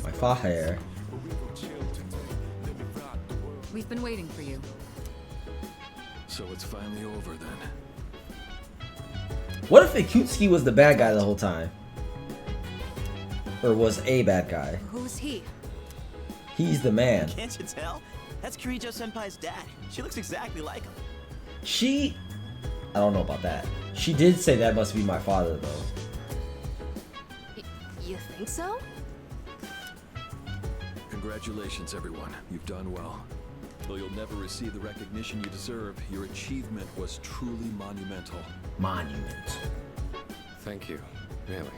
My father. We've been waiting for you. So it's finally over then. What if Ikutsuki was the bad guy the whole time? Or was a bad guy? Who's he? He's the man. Can't you tell? That's Kirijo-senpai's dad. She looks exactly like him. I don't know about that. She did say that must be my father though. You think so? Congratulations, everyone. You've done well. Though you'll never receive the recognition you deserve, your achievement was truly monumental. Monument. Thank you. Really.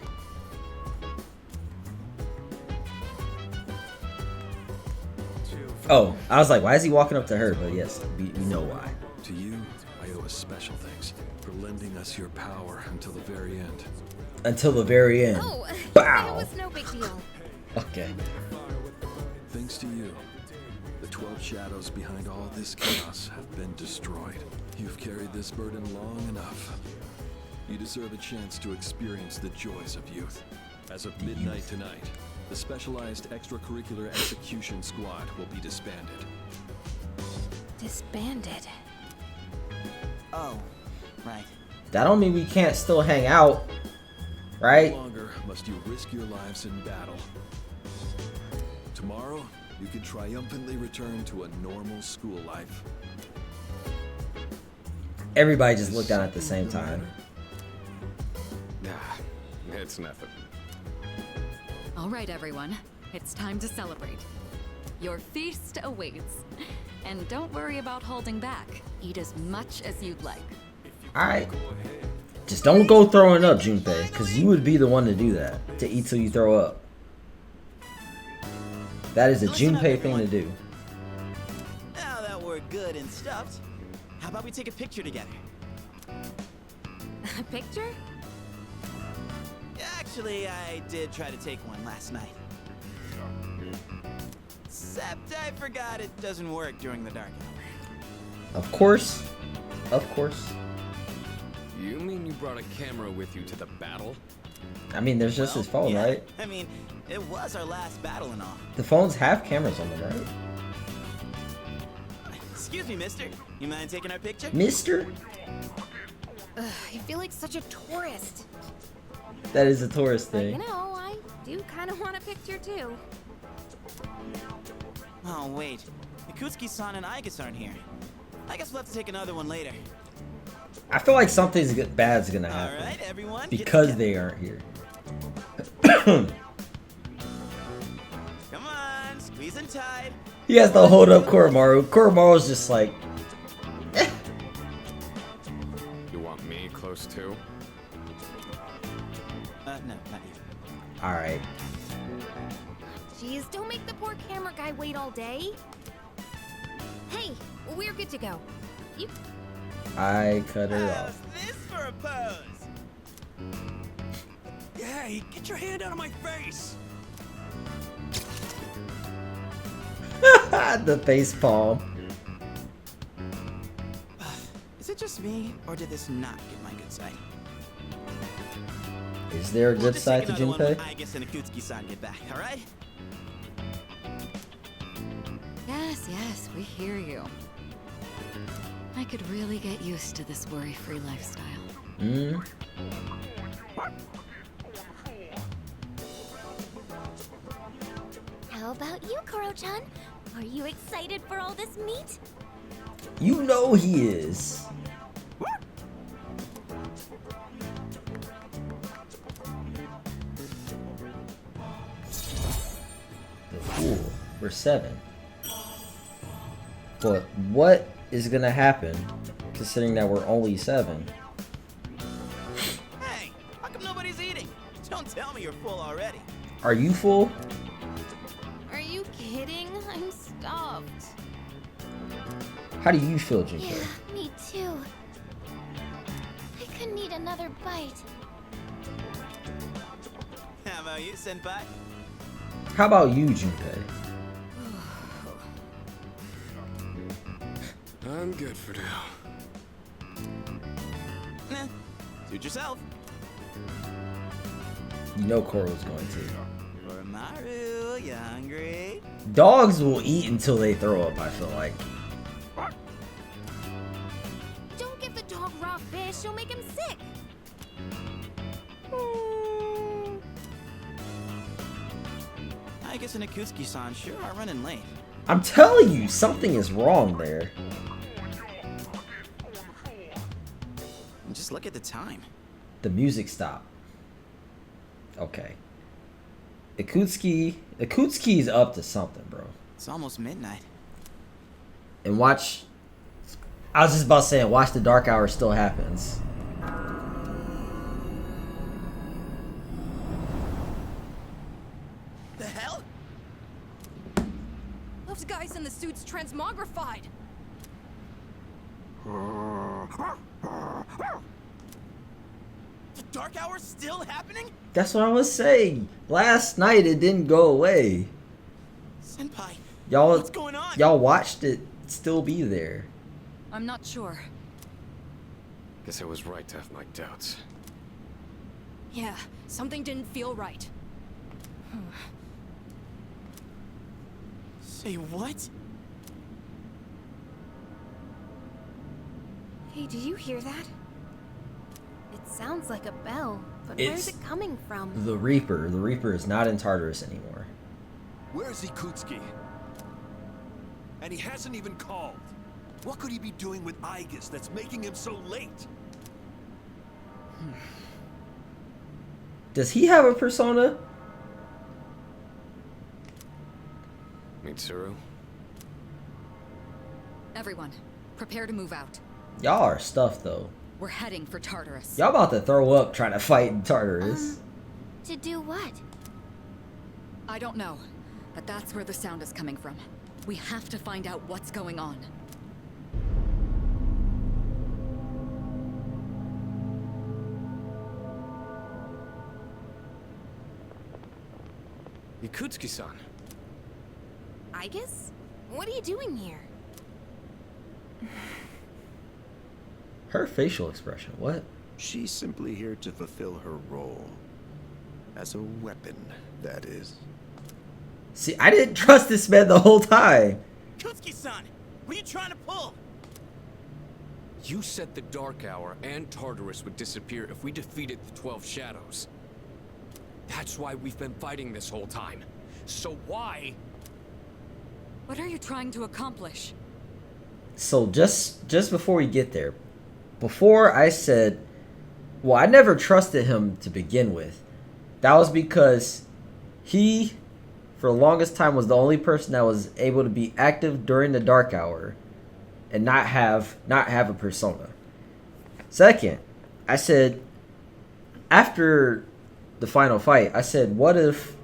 Oh, I was like, why is he walking up to her? But yes, we know why. To you, I owe a special thanks for lending us your power until the very end. Until the very end. Oh, Bow. it was no big deal. Okay. Thanks to you, the 12 shadows behind all this chaos have been destroyed. You've carried this burden long enough. You deserve a chance to experience the joys of youth. As of midnight tonight, the specialized extracurricular execution squad will be disbanded. Disbanded. Oh, right. That don't mean we can't still hang out. Right? No longer must you risk your lives in battle. Tomorrow, you can triumphantly return to a normal school life. Everybody just looked down at the same time. Nah, it's nothing. All right, everyone. It's time to celebrate. Your feast awaits. And don't worry about holding back. Eat as much as you'd like. Alright. Just don't go throwing up, Junpei, because you would be the one to do that. To eat till you throw up. That is a Junpei thing to do. Now that we're good and stuffed, how about we take a picture together? A picture? Actually, I did try to take one last night. Except I forgot it doesn't work during the dark hour. Of course. Of course. You mean you brought a camera with you to the battle? I mean, there's just his phone, yeah. right? I mean, it was our last battle and all. The phones have cameras on them, right? Excuse me, mister. You mind taking our picture? Mister? Ugh, I feel like such a tourist. That is a tourist But thing. you know, I do kind of want a picture too. Oh, wait. Ikutsuki-san and Aigus aren't here. I guess we'll have to take another one later. I feel like something's bad's gonna happen. All right, everyone, because they aren't here. Come on, squeeze and tight. He has to hold up Koromaru. Koromaru's just like... You want me close too? No, not you. Alright. Jeez, don't make the poor camera guy wait all day. Hey, we're good to go. You... I cut her How's off. this for a pose? Hey, get your hand out of my face! The face palm. Is it just me, or did this not get my good side? Is there a We'll good just side take to another one Junpei? when Aigus and Ikutsuki-san get back, all right? Yes, yes, we hear you. I could really get used to this worry-free lifestyle. Mm. How about you, Koro-chan? Are you excited for all this meat? You know he is. Cool. We're 7. But what is gonna happen considering that we're only 7? Hey, how come nobody's eating? Don't tell me you're full already. Are you full? Are you kidding? I'm stuffed. How do you feel, Junpei? Yeah, me too. I could need another bite. How about you, senpai? How about you, Junpei? I'm good for now. Nah, suit yourself. You know Koro's going to. Koromaru, you hungry? Dogs will eat until they throw up, I feel like. Don't give the dog raw fish, you'll make him sick. Aigus and Ikutsuki-san sure are running late. I'm telling you, something is wrong there. Just look at the time. The music stopped. Okay. Ikutsuki's up to something, bro. It's almost midnight. And watch... I was just about saying, watch the dark hour still happens. The hell? Those guys in the suits transmogrified. The dark hour's still happening? That's what I was saying. Last night it didn't go away. Senpai, Y'all, what's going on? y'all watched it still be there. I'm not sure. Guess I was right to have my doubts. Yeah, something didn't feel right. Say what? Hey, did you hear that? It sounds like a bell. But where's it coming from? The Reaper. The Reaper is not in Tartarus anymore. Where's Ikutski? And he hasn't even called. What could he be doing with Aigis that's making him so late? Does he have a persona? Mitsuru? Everyone, prepare to move out. Y'all are stuffed though. We're heading for Tartarus. Y'all about to throw up trying to fight in Tartarus. To do what? I don't know, but that's where the sound is coming from. We have to find out what's going on. Ikutski-san. Aigis? What are you doing here? Her facial expression, what? She's simply here to fulfill her role. As a weapon, that is. See, I didn't trust this man the whole time. Ikutski-san, what are you trying to pull? You said the Dark Hour and Tartarus would disappear if we defeated the 12 Shadows. That's why we've been fighting this whole time. So why? What are you trying to accomplish? So just before we get there, before I said, well, I never trusted him to begin with. That was because he, for the longest time, was the only person that was able to be active during the Dark Hour and not have a persona. Second, I said, after the final fight, I said, what if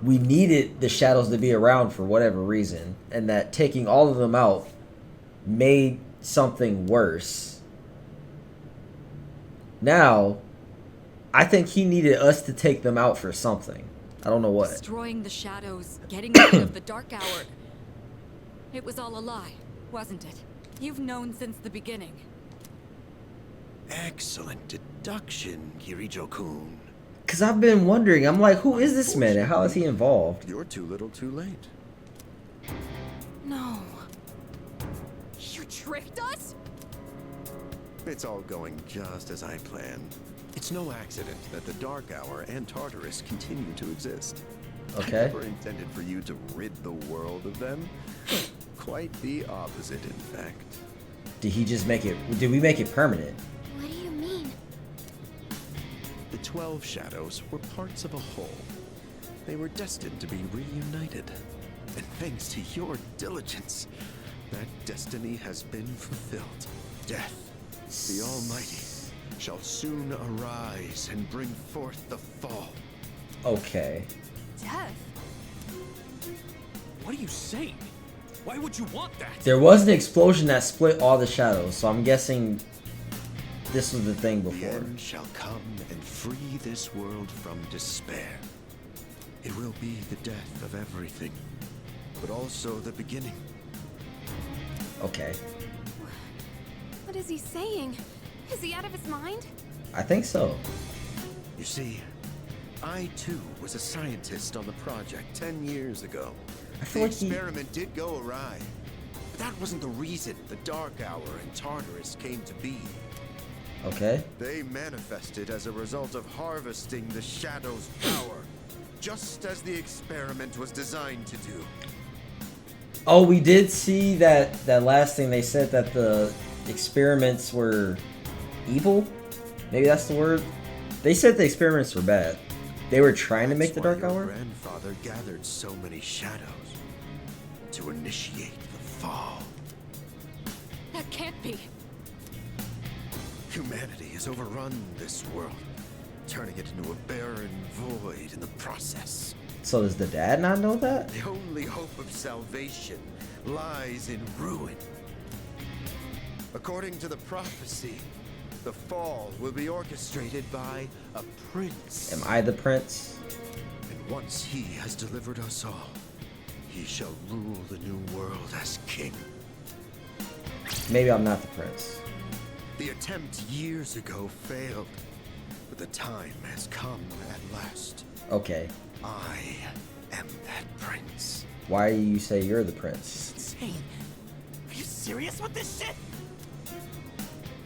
we needed the shadows to be around for whatever reason, and that taking all of them out made something worse? Now, I think he needed us to take them out for something. I don't know what. Destroying the shadows, getting rid of the Dark Hour. It was all a lie, wasn't it? You've known since the beginning. Excellent deduction, Kirijo-kun. Because I've been wondering, I'm like, who is this man and how is he involved? You're too little too late. No. You tricked us? It's all going just as I planned. It's no accident that the Dark Hour and Tartarus continue to exist. Okay. I never intended for you to rid the world of them. Quite the opposite, in fact. Did he just make it? Did we make it permanent? What do you mean? The 12 Shadows were parts of a whole. They were destined to be reunited. And thanks to your diligence, that destiny has been fulfilled. Death, the Almighty, shall soon arise and bring forth the fall. Okay. Death? What are you saying? Why would you want that? There was an explosion that split all the shadows, so I'm guessing this was the thing before. The end shall come and free this world from despair. It will be the death of everything, but also the beginning. Okay. What is he saying? Is he out of his mind? I think so. You see, I too was a scientist on the project 10 years ago. The experiment did go awry, but that wasn't the reason the Dark Hour and Tartarus came to be. Okay. They manifested as a result of harvesting the Shadow's power, just as the experiment was designed to do. Oh, we did see that last thing they said, that the experiments were evil? Maybe that's the word? They said the experiments were bad. They were trying to make the Dark Hour? Your grandfather gathered so many shadows to initiate the fall. That can't be. Humanity has overrun this world, turning it into a barren void in the process. So does the dad not know that? The only hope of salvation lies in ruin. According to the prophecy, the fall will be orchestrated by a prince. Am I the prince? And once he has delivered us all, he shall rule the new world as king. Maybe I'm not the prince. The attempt years ago failed, but the time has come at last. Okay. I am that prince. Why do you say you're the prince? Insane. Are you serious with this shit?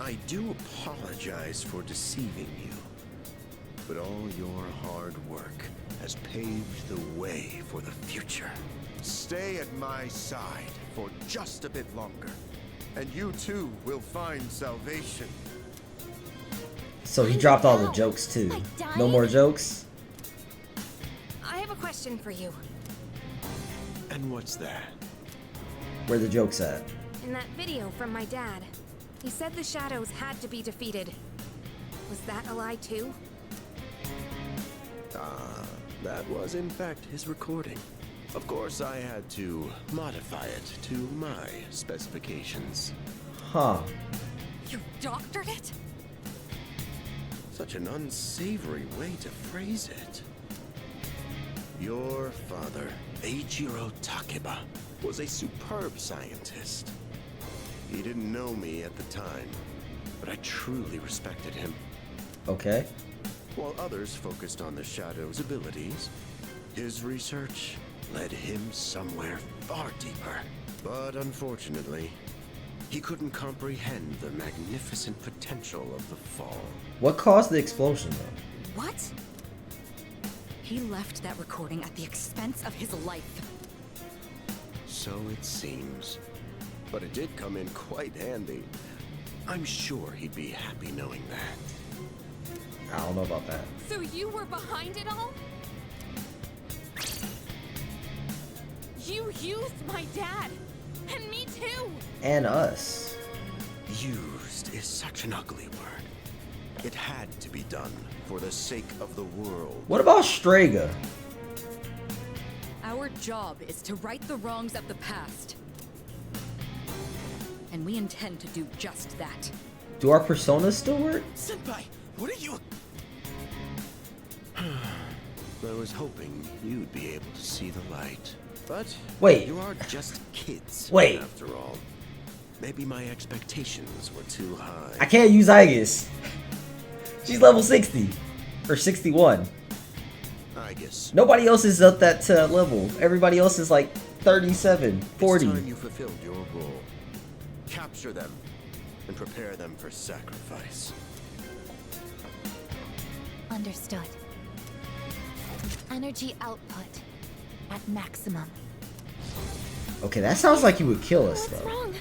I do apologize for deceiving you, but all your hard work has paved the way for the future. Stay at my side for just a bit longer, and you too will find salvation. So he dropped all the jokes too. No more jokes? I have a question for you. And what's that? Where the jokes at? In that video from my dad, he said the shadows had to be defeated. Was that a lie too? That was in fact his recording. Of course, I had to modify it to my specifications. Huh. You doctored it? Such an unsavory way to phrase it. Your father, Eiichiro Takeba, was a superb scientist. He didn't know me at the time, but I truly respected him. Okay. While others focused on the Shadow's abilities, his research led him somewhere far deeper. But unfortunately, he couldn't comprehend the magnificent potential of the fall. What caused the explosion though? What? He left that recording at the expense of his life. So it seems. But it did come in quite handy. I'm sure he'd be happy knowing that. I don't know about that. So you were behind it all? You used my dad! And me too! And us. Used is such an ugly word. It had to be done for the sake of the world. What about Strega? Our job is to right the wrongs of the past. And we intend to do just that. Do our personas still work? Senpai, what are you... I was hoping you'd be able to see the light. But wait, you are just kids. Wait. After all, maybe my expectations were too high. I can't use Aegis. She's level 60 or 61. I guess. Nobody else is up that level. Everybody else is like 37, 40. It's time you fulfilled your role. Capture them and prepare them for sacrifice. Understood. Energy output at maximum. Okay, that sounds like he would kill us though. What's wrong?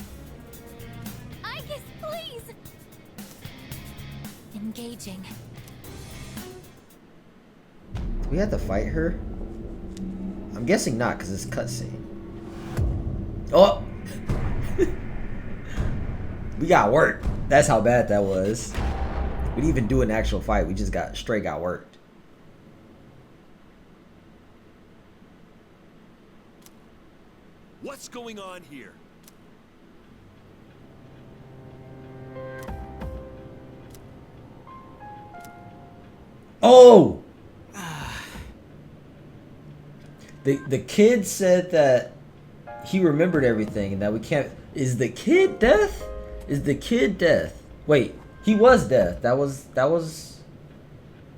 Aegis, please! Engaging. Do we have to fight her? I'm guessing not, because it's cutscene. Oh! We got worked. That's how bad that was. We didn't even do an actual fight. We just got worked. What's going on here? Oh! The kid said that he remembered everything and that we can't... Is the kid death? Is the kid death? Wait, he was death. That was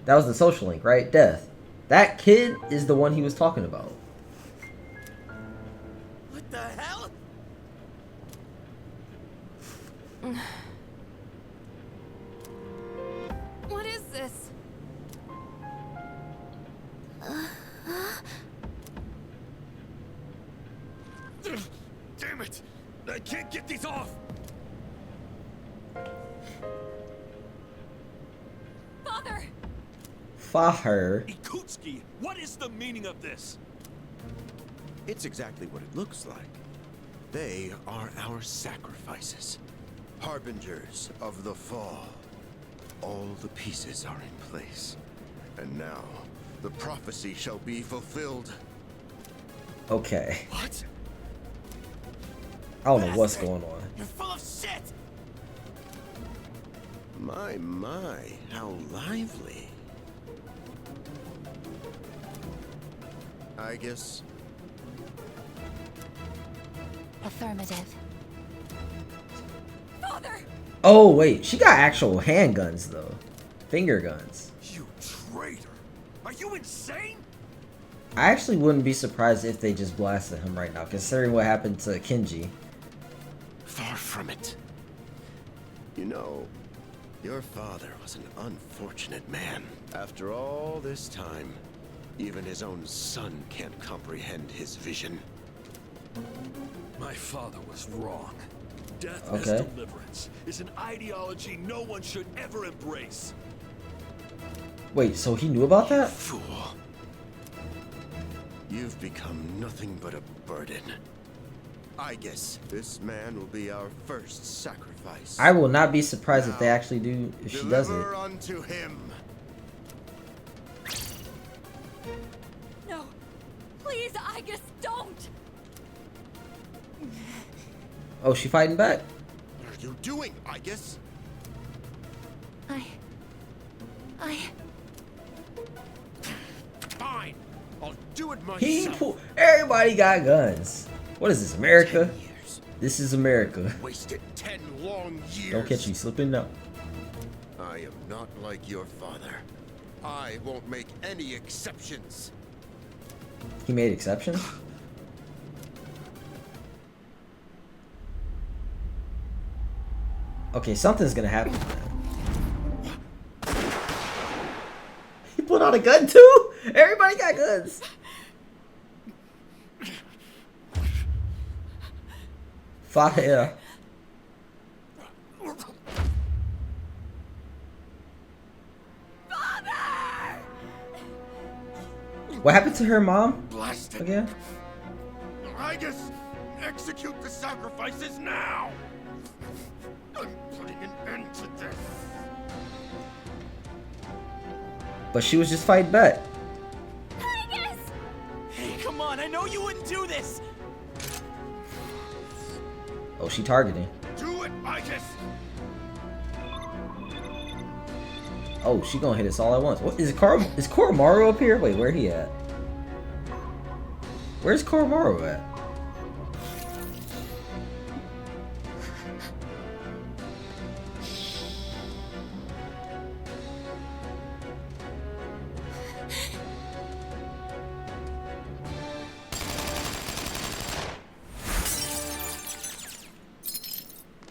the social link, right? Death. That kid is the one he was talking about. What the hell? What is this? Damn it! I can't get these off! Father! Father. Ikutsuki, what is the meaning of this? It's exactly what it looks like. They are our sacrifices. Harbingers of the fall. All the pieces are in place. And now, the prophecy shall be fulfilled. Okay. What? I don't know what's going on. You're full of shit! My, how lively. I guess. Affirmative. Father! Oh, wait. She got actual handguns, though. Finger guns. You traitor! Are you insane? I actually wouldn't be surprised if they just blasted him right now, considering what happened to Kenji. Far from it. You know, Your father was an unfortunate man. After all this time, even his own son can't comprehend his vision. My father was wrong. Death Okay. as deliverance is an ideology no one should ever embrace. Wait, so he knew about that? Fool. You've become nothing but a burden. I guess this man will be our first sacrifice. I will not be surprised if they actually do, if she does it. Deliver unto him. No. Please, Aigis, don't! Oh, she fighting back. What are you doing, I guess? I... Fine. I'll do it He myself. pull. Everybody got guns. What is this, America? This is America. Wasted 10 long years. Don't catch you slipping up. I am not like your father. I won't make any exceptions. He made exceptions? Okay, something's gonna happen. He pulled out a gun too? Everybody got guns. Fire. What happened to her mom? Blast it. Again? I guess execute the sacrifices now. I'm putting an end to this. But she was just fighting back. Hey, come on, I know you wouldn't do this! Oh, she targeting. Do it, I guess. Oh, she gonna hit us all at once. What is is Koromaru up here? Wait, where he at? Where's Koromaru at?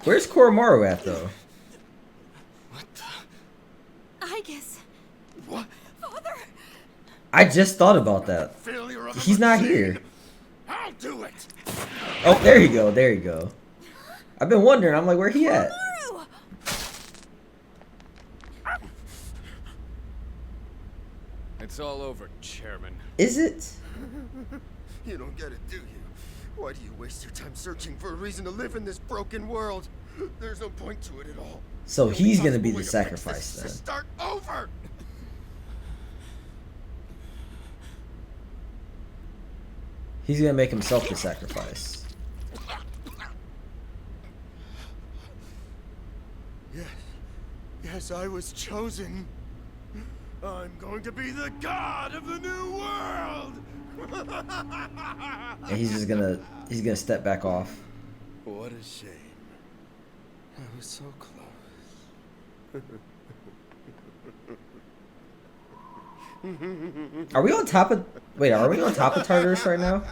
Where's Koromaru at though? Aigis. What? Father! I just thought about that. Failure of a He's not machine. here. I'll do it. Oh, there you go. There you go. I've been wondering. I'm like, where he at? It's all over, Chairman. Is it? You don't get it, do you? Why do you waste your time searching for a reason to live in this broken world? There's no point to it at all. So The he's only gonna be possible the way to fix sacrifice this is then. to start over. He's gonna make himself the sacrifice. Yes, yes, I was chosen. I'm going to be the god of the new world. And he's gonna step back off. What a shame. I was so close. Are we on top of? Wait, are we on top of Tartarus right now?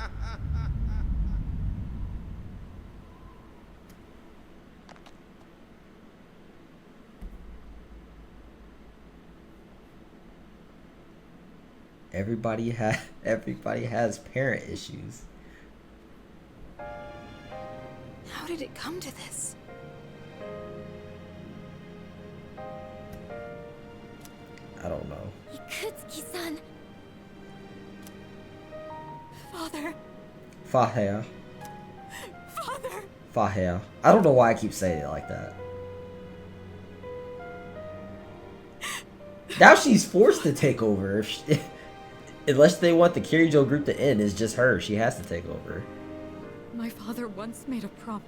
Everybody has parent issues. How did it come to this? I don't know. Ikutsuki-san. Father. Fahea. Father. Fahea. I don't know why I keep saying it like that. Now she's forced to take over. Unless they want the Kirijo group to end, it's just her. She has to take over. My father once made a promise.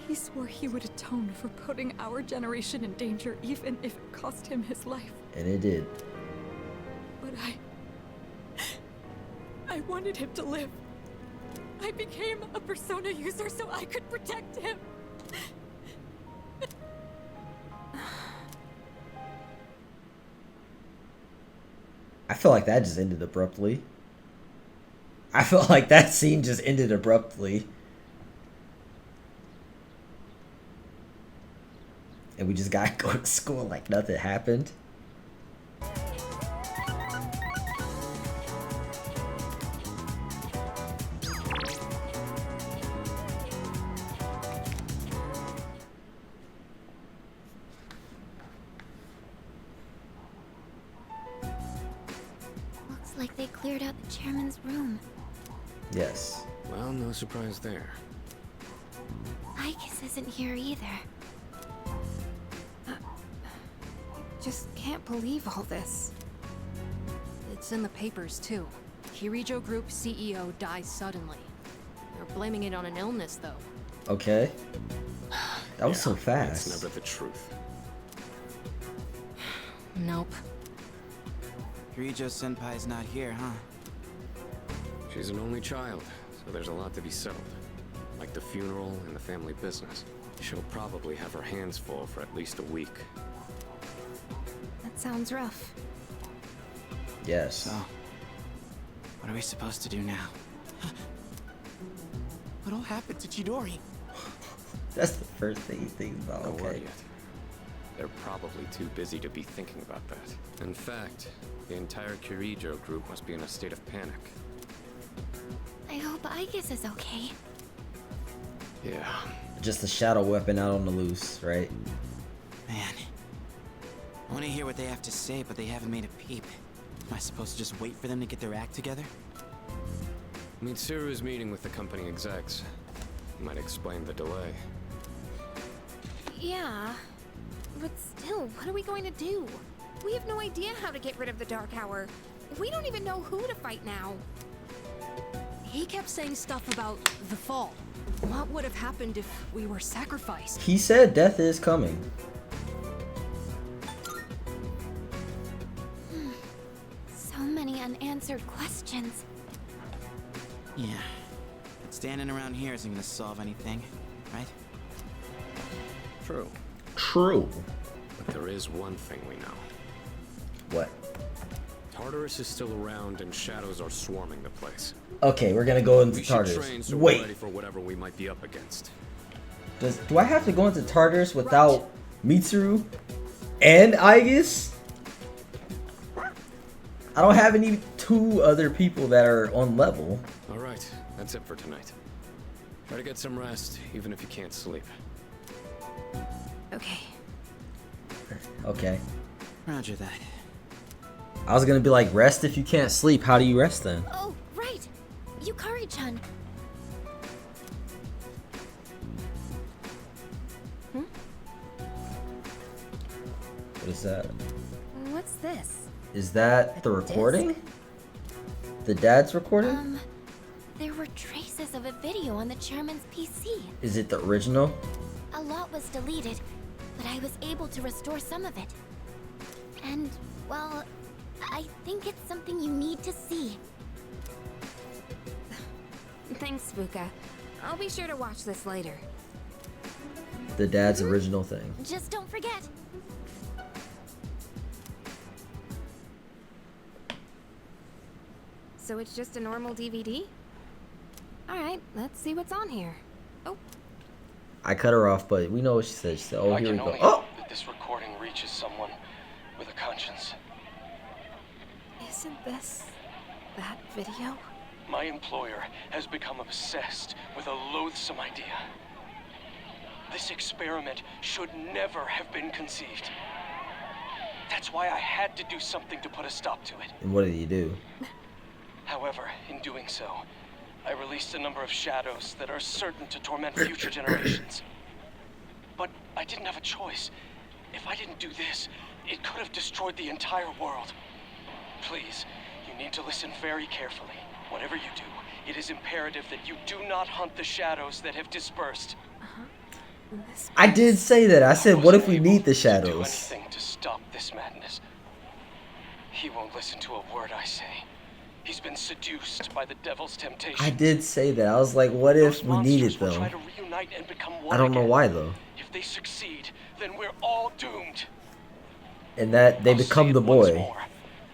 He swore he would atone for putting our generation in danger, even if it cost him his life. And it did. But I wanted him to live. I became a persona user so I could protect him. I feel like that just ended abruptly. I felt like that scene just ended abruptly. and we just gotta go to school like nothing happened. Looks like they cleared out the chairman's room. Yes. Well, no surprise there. Icus isn't here either. Just can't believe all this. It's in the papers, too. Kirijo Group CEO dies suddenly. They're blaming it on an illness, though. Okay. That was so It's fast. never the truth. Nope. Kirijo Senpai's not here, huh? She's an only child, so there's a lot to be settled. Like the funeral and the family business. She'll probably have her hands full for at least a week. That sounds rough. Yes. So, what are we supposed to do now? What all happened to Chidori? That's the first thing he thinks about. Don't worry Okay. yet. They're probably too busy to be thinking about that. In fact, the entire Kirijo group must be in a state of panic. I hope Icus is okay. Yeah. Just a shadow weapon out on the loose, right? Man. I want to hear what they have to say, but they haven't made a peep. Am I supposed to just wait for them to get their act together? Mitsuru is meeting with the company execs. Might explain the delay. Yeah. But still, what are we going to do? We have no idea how to get rid of the Dark Hour. We don't even know who to fight now. He kept saying stuff about the fall. What would have happened if we were sacrificed? He said death is coming. So many unanswered questions. Yeah. Standing around here isn't gonna solve anything, right? True. True. But there is one thing we know. What? Tartarus is still around and shadows are swarming the place. Okay, we're gonna go into We should Tartarus. train so we're ready Wait, for whatever we might be up against. do I have to go into Tartarus without Mitsuru and Aegis? I don't have any two other people that are on level. All right, that's it for tonight. Try to get some rest, even if you can't sleep. Okay. Okay. Roger that. I was gonna be like, rest if you can't sleep. How do you rest then? Oh, right. Yukari-chan. What is that? What's this? Is that the recording? The dad's recording? There were traces of a video on the chairman's PC. Is it the original? A lot was deleted, but I was able to restore some of it. And, well, I think it's something you need to see. Thanks, Fuka. I'll be sure to watch this later. The dad's original thing. Just don't forget. So it's just a normal DVD? Alright, let's see what's on here. Oh, I cut her off, but we know what she said. She said, oh, I here we can go. only Oh! hope that this recording reaches someone with a conscience. isn't this that video? My employer has become obsessed with a loathsome idea. This experiment should never have been conceived. That's why I had to do something to put a stop to it. And what did he do? However, in doing so, I released a number of shadows that are certain to torment future generations. But I didn't have a choice. If I didn't do this, it could have destroyed the entire world. Please, you need to listen very carefully. Whatever you do, it is imperative that you do not hunt the shadows that have dispersed. I did say that. I said, what if we need the Do shadows? anything to stop this madness. He won't listen to a word I say. He's been seduced by the devil's temptation. I did say that. I was like, what if we need it Will though? try to reunite and become one I don't know again. why though. If they succeed, then we're all doomed. And that they become the boy.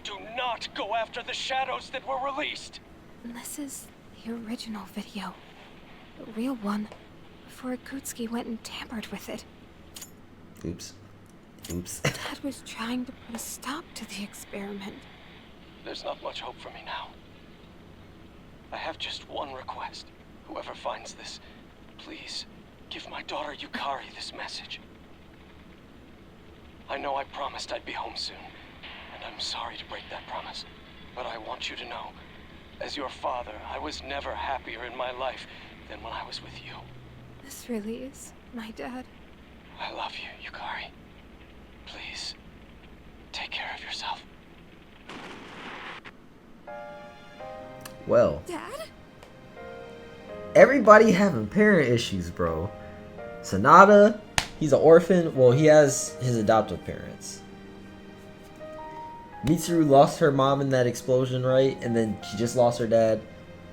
Do not go after the shadows that were released. This is the original video. The real one. Before Akutsuki went and tampered with it. Oops. Oops. Dad was trying to put a stop to the experiment. There's not much hope for me now. I have just one request. Whoever finds this, please give my daughter Yukari this message. I know I promised I'd be home soon, and I'm sorry to break that promise. But I want you to know, as your father, I was never happier in my life than when I was with you. This really is my dad. I love you, Yukari. Please, take care of yourself. Well. Dad? Everybody having parent issues, bro. Sonata, he's an orphan. Well, he has his adoptive parents. Mitsuru lost her mom in that explosion, right? And then she just lost her dad.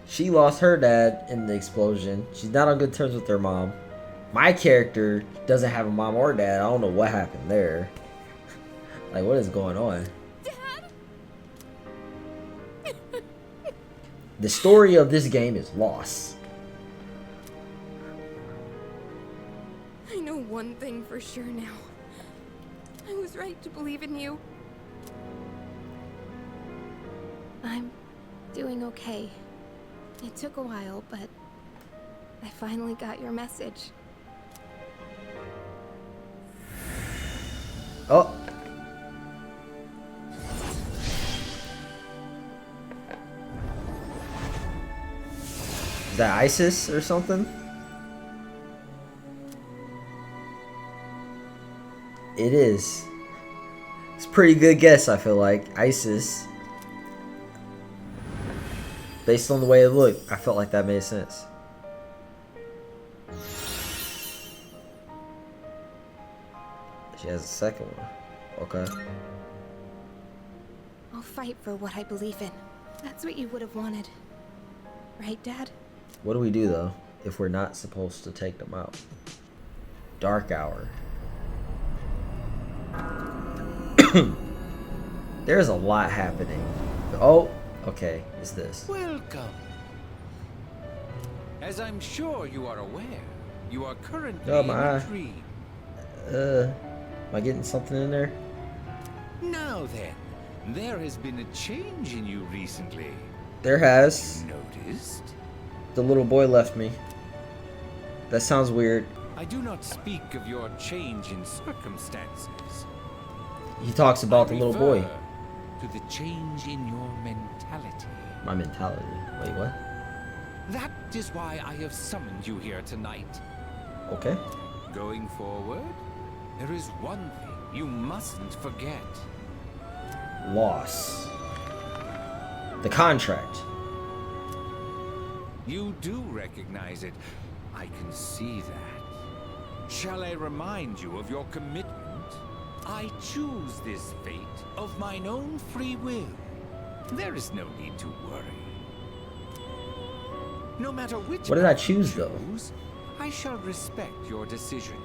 She lost her dad in the explosion. She's not on good terms with her mom. My character doesn't have a mom or dad. I don't know what happened there. Like, what is going on? Dad? The story of this game is lost. I know one thing for sure now. I was right to believe in you. I'm doing okay. It took a while, but I finally got your message. Oh. Is that ISIS or something? It is. It's a pretty good guess, I feel like. ISIS. Based on the way it looked, I felt like that made sense. She has a second one. Okay. I'll fight for what I believe in. That's what you would have wanted. Right, Dad? What do we do, though, if we're not supposed to take them out? Dark hour. There's a lot happening. Oh, okay. Is this? Welcome. As I'm sure you are aware, you are currently Oh, in my a eye. dream. Am I getting something in there? Now then, there has been a change in you recently. There has. Noticed? The little boy left me. That sounds weird. I do not speak of your change in circumstances. He talks about the little boy. To the change in your mentality. My mentality. Wait, what? That is why I have summoned you here tonight. Okay. Going forward, there is one thing you mustn't forget. Loss. The contract. You do recognize it. I can see that. Shall I remind you of your commitment? I choose this fate of mine own free will. There is no need to worry. No matter which What did I path choose, you though? choose, I shall respect your decision.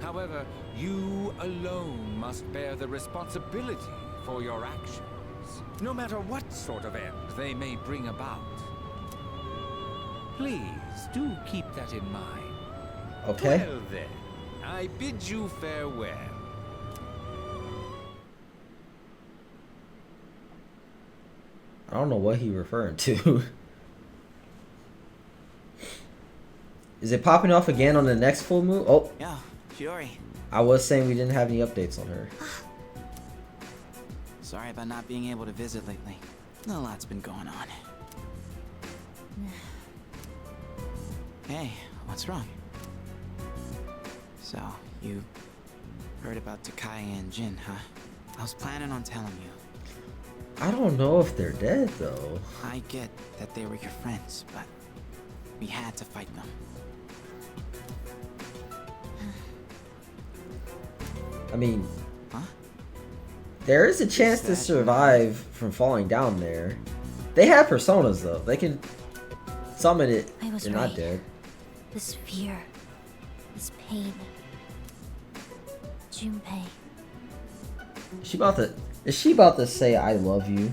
However, you alone must bear the responsibility for your actions, no matter what sort of end they may bring about. Please do keep that in mind. Okay. Well then, I bid you farewell. I don't know what he referring to. Is it popping off again on the next full moon? Oh. Yeah, Fiore. I was saying we didn't have any updates on her. Sorry about not being able to visit lately. A lot's been going on. Hey, what's wrong? So, you heard about Takai and Jin, huh? I was planning on telling you. I don't know if they're dead, though. I get that they were your friends, but we had to fight them. I mean, huh? There is a chance to survive from falling down there. They have personas, though. They can summon it. I was They're right. not dead. This fear, this pain. Junpei. Is she about to say I love you?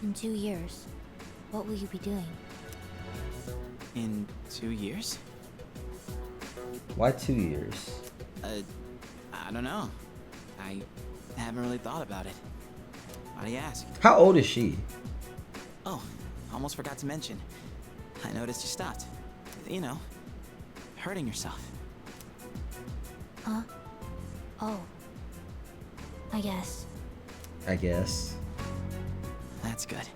In 2 years, what will you be doing? In 2 years? Why 2 years? I don't know. I haven't really thought about it. Why do you ask? How old is she? Oh, almost forgot to mention. I noticed you stopped. You know, hurting yourself. Huh? Oh. I guess. That's good.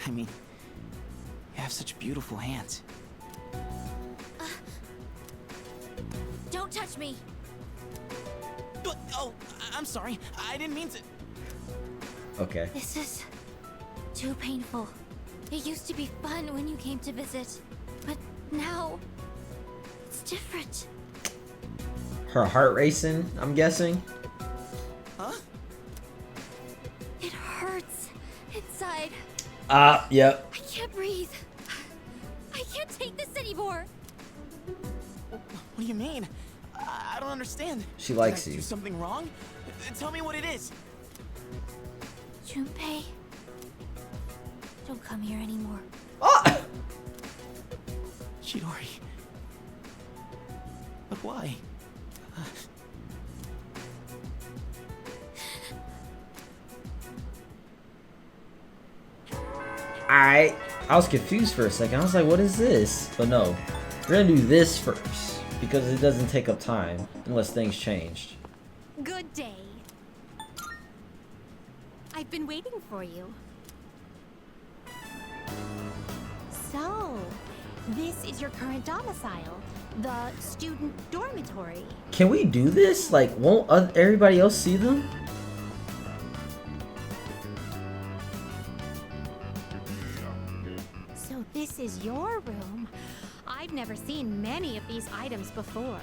I mean, you have such beautiful hands. Don't touch me! Oh, I'm sorry. I didn't mean to. Okay. This is too painful. It used to be fun when you came to visit, but now it's different. Her heart racing, I'm guessing. Huh? It hurts inside. Yep. I can't breathe. I can't take this anymore. What do you mean? I don't understand. She likes Did I you. do something wrong? Tell me what it is. Junpei, don't come here anymore. Chidori. But why? I was confused for a second. I was like, what is this? But no, we're gonna do this first because it doesn't take up time unless things changed. Good day. I've been waiting for you. So, this is your current domicile, the student dormitory. Can we do this? Like, won't everybody else see them? So this is your room. I've never seen many of these items before.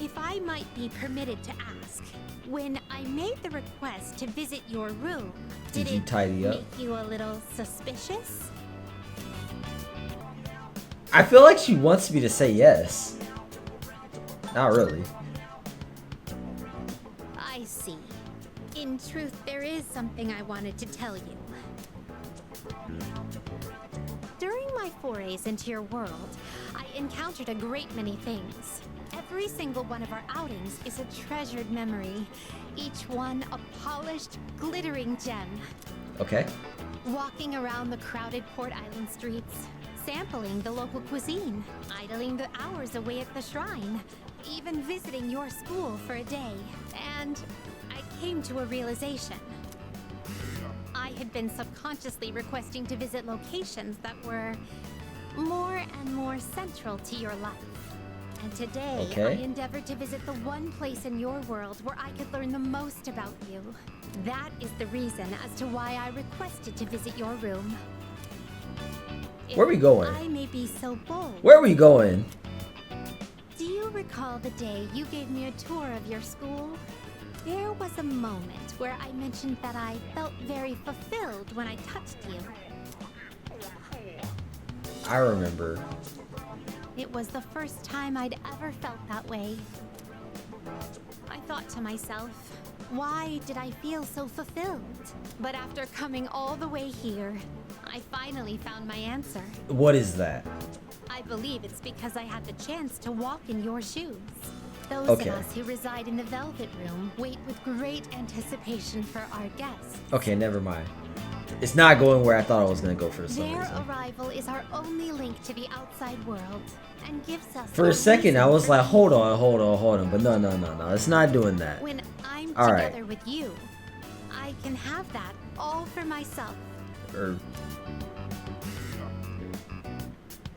If I might be permitted to ask, when I made the request to visit your room, Did you it tidy up? make you a little suspicious? I feel like she wants me to say yes. Not really. I see. In truth, there is something I wanted to tell you. During my forays into your world, I encountered a great many things. Every single one of our outings is a treasured memory, each one a polished, glittering gem. Okay. Walking around the crowded Port Island streets, sampling the local cuisine, idling the hours away at the shrine, even visiting your school for a day. And I came to a realization. I had been subconsciously requesting to visit locations that were more and more central to your life. And today, Okay. I endeavored to visit the one place in your world where I could learn the most about you. That is the reason as to why I requested to visit your room. Where are we going? I may be so bold. Where are we going? Do you recall the day you gave me a tour of your school? There was a moment where I mentioned that I felt very fulfilled when I touched you. I remember. It was the first time I'd ever felt that way. I thought to myself, why did I feel so fulfilled? But after coming all the way here, I finally found my answer. What is that? I believe it's because I had the chance to walk in your shoes. Those Okay. of us who reside in the Velvet Room wait with great anticipation for our guests. Okay, never mind. It's not going where I thought it was gonna go for some Their reason. arrival is our only link to the outside world and gives us For a second, I reason was for like, hold on. But no. It's not doing that. When I'm All right. together with you, I can have that all for myself. Or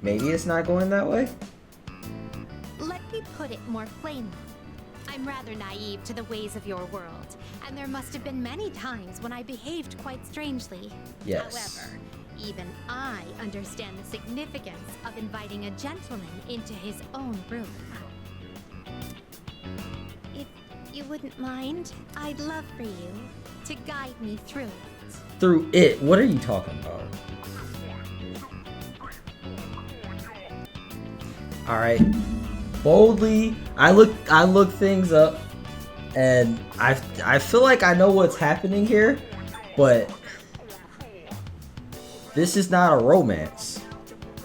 maybe it's not going that way? Let me put it more plainly. I'm rather naive to the ways of your world, and there must have been many times when I behaved quite strangely. Yes. However, even I understand the significance of inviting a gentleman into his own room. If you wouldn't mind, I'd love for you to guide me through it. Through it? What are you talking about? Alright. Boldly, I look things up, and I feel like I know what's happening here, but this is not a romance,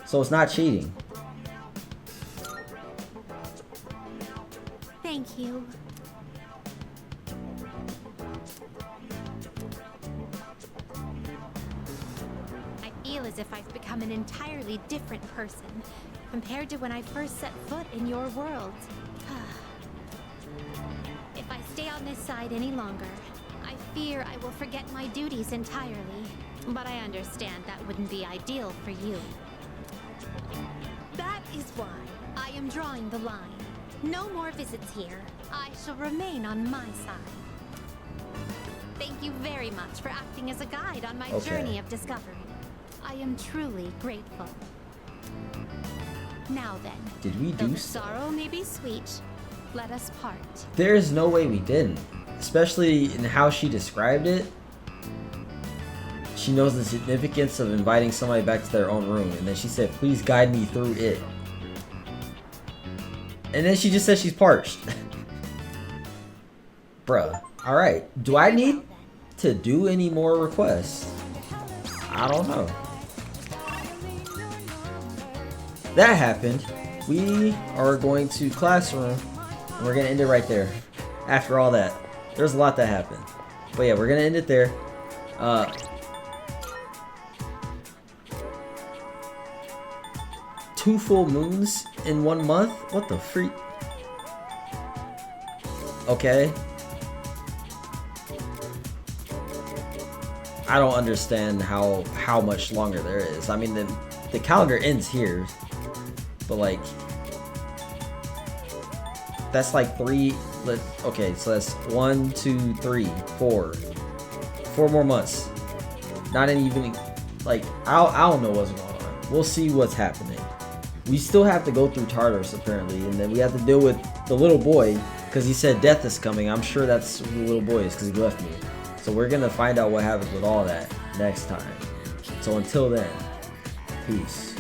so it's not cheating. Thank you. I feel as if I've become an entirely different person compared to when I first set foot in your world. If I stay on this side any longer, I fear I will forget my duties entirely. But I understand that wouldn't be ideal for you. That is why I am drawing the line. No more visits here. I shall remain on my side. Thank you very much for acting as a guide on my journey of discovery. I am truly grateful. Now then, did we do the sorrow may be sweet, let us part. There's no way we didn't. Especially in how she described it. She knows the significance of inviting somebody back to their own room. And then she said, please guide me through it. And then she just said she's parched. Bruh. Alright. Do I need to do any more requests? I don't know. That happened. We are going to classroom. And we're going to end it right there. After all that. There's a lot that happened. But yeah, we're going to end it there. 2 full moons in 1 month? What the freak? Okay. I don't understand how much longer there is. I mean, the calendar ends here. But like, that's like 3. Okay, so that's 1, 2, 3, 4. 4 more months. Not even like I don't know what's going on. We'll see what's happening. We still have to go through Tartarus apparently, and then we have to deal with the little boy because he said death is coming. I'm sure that's who the little boy is because he left me. So we're gonna find out what happens with all that next time. So until then, peace.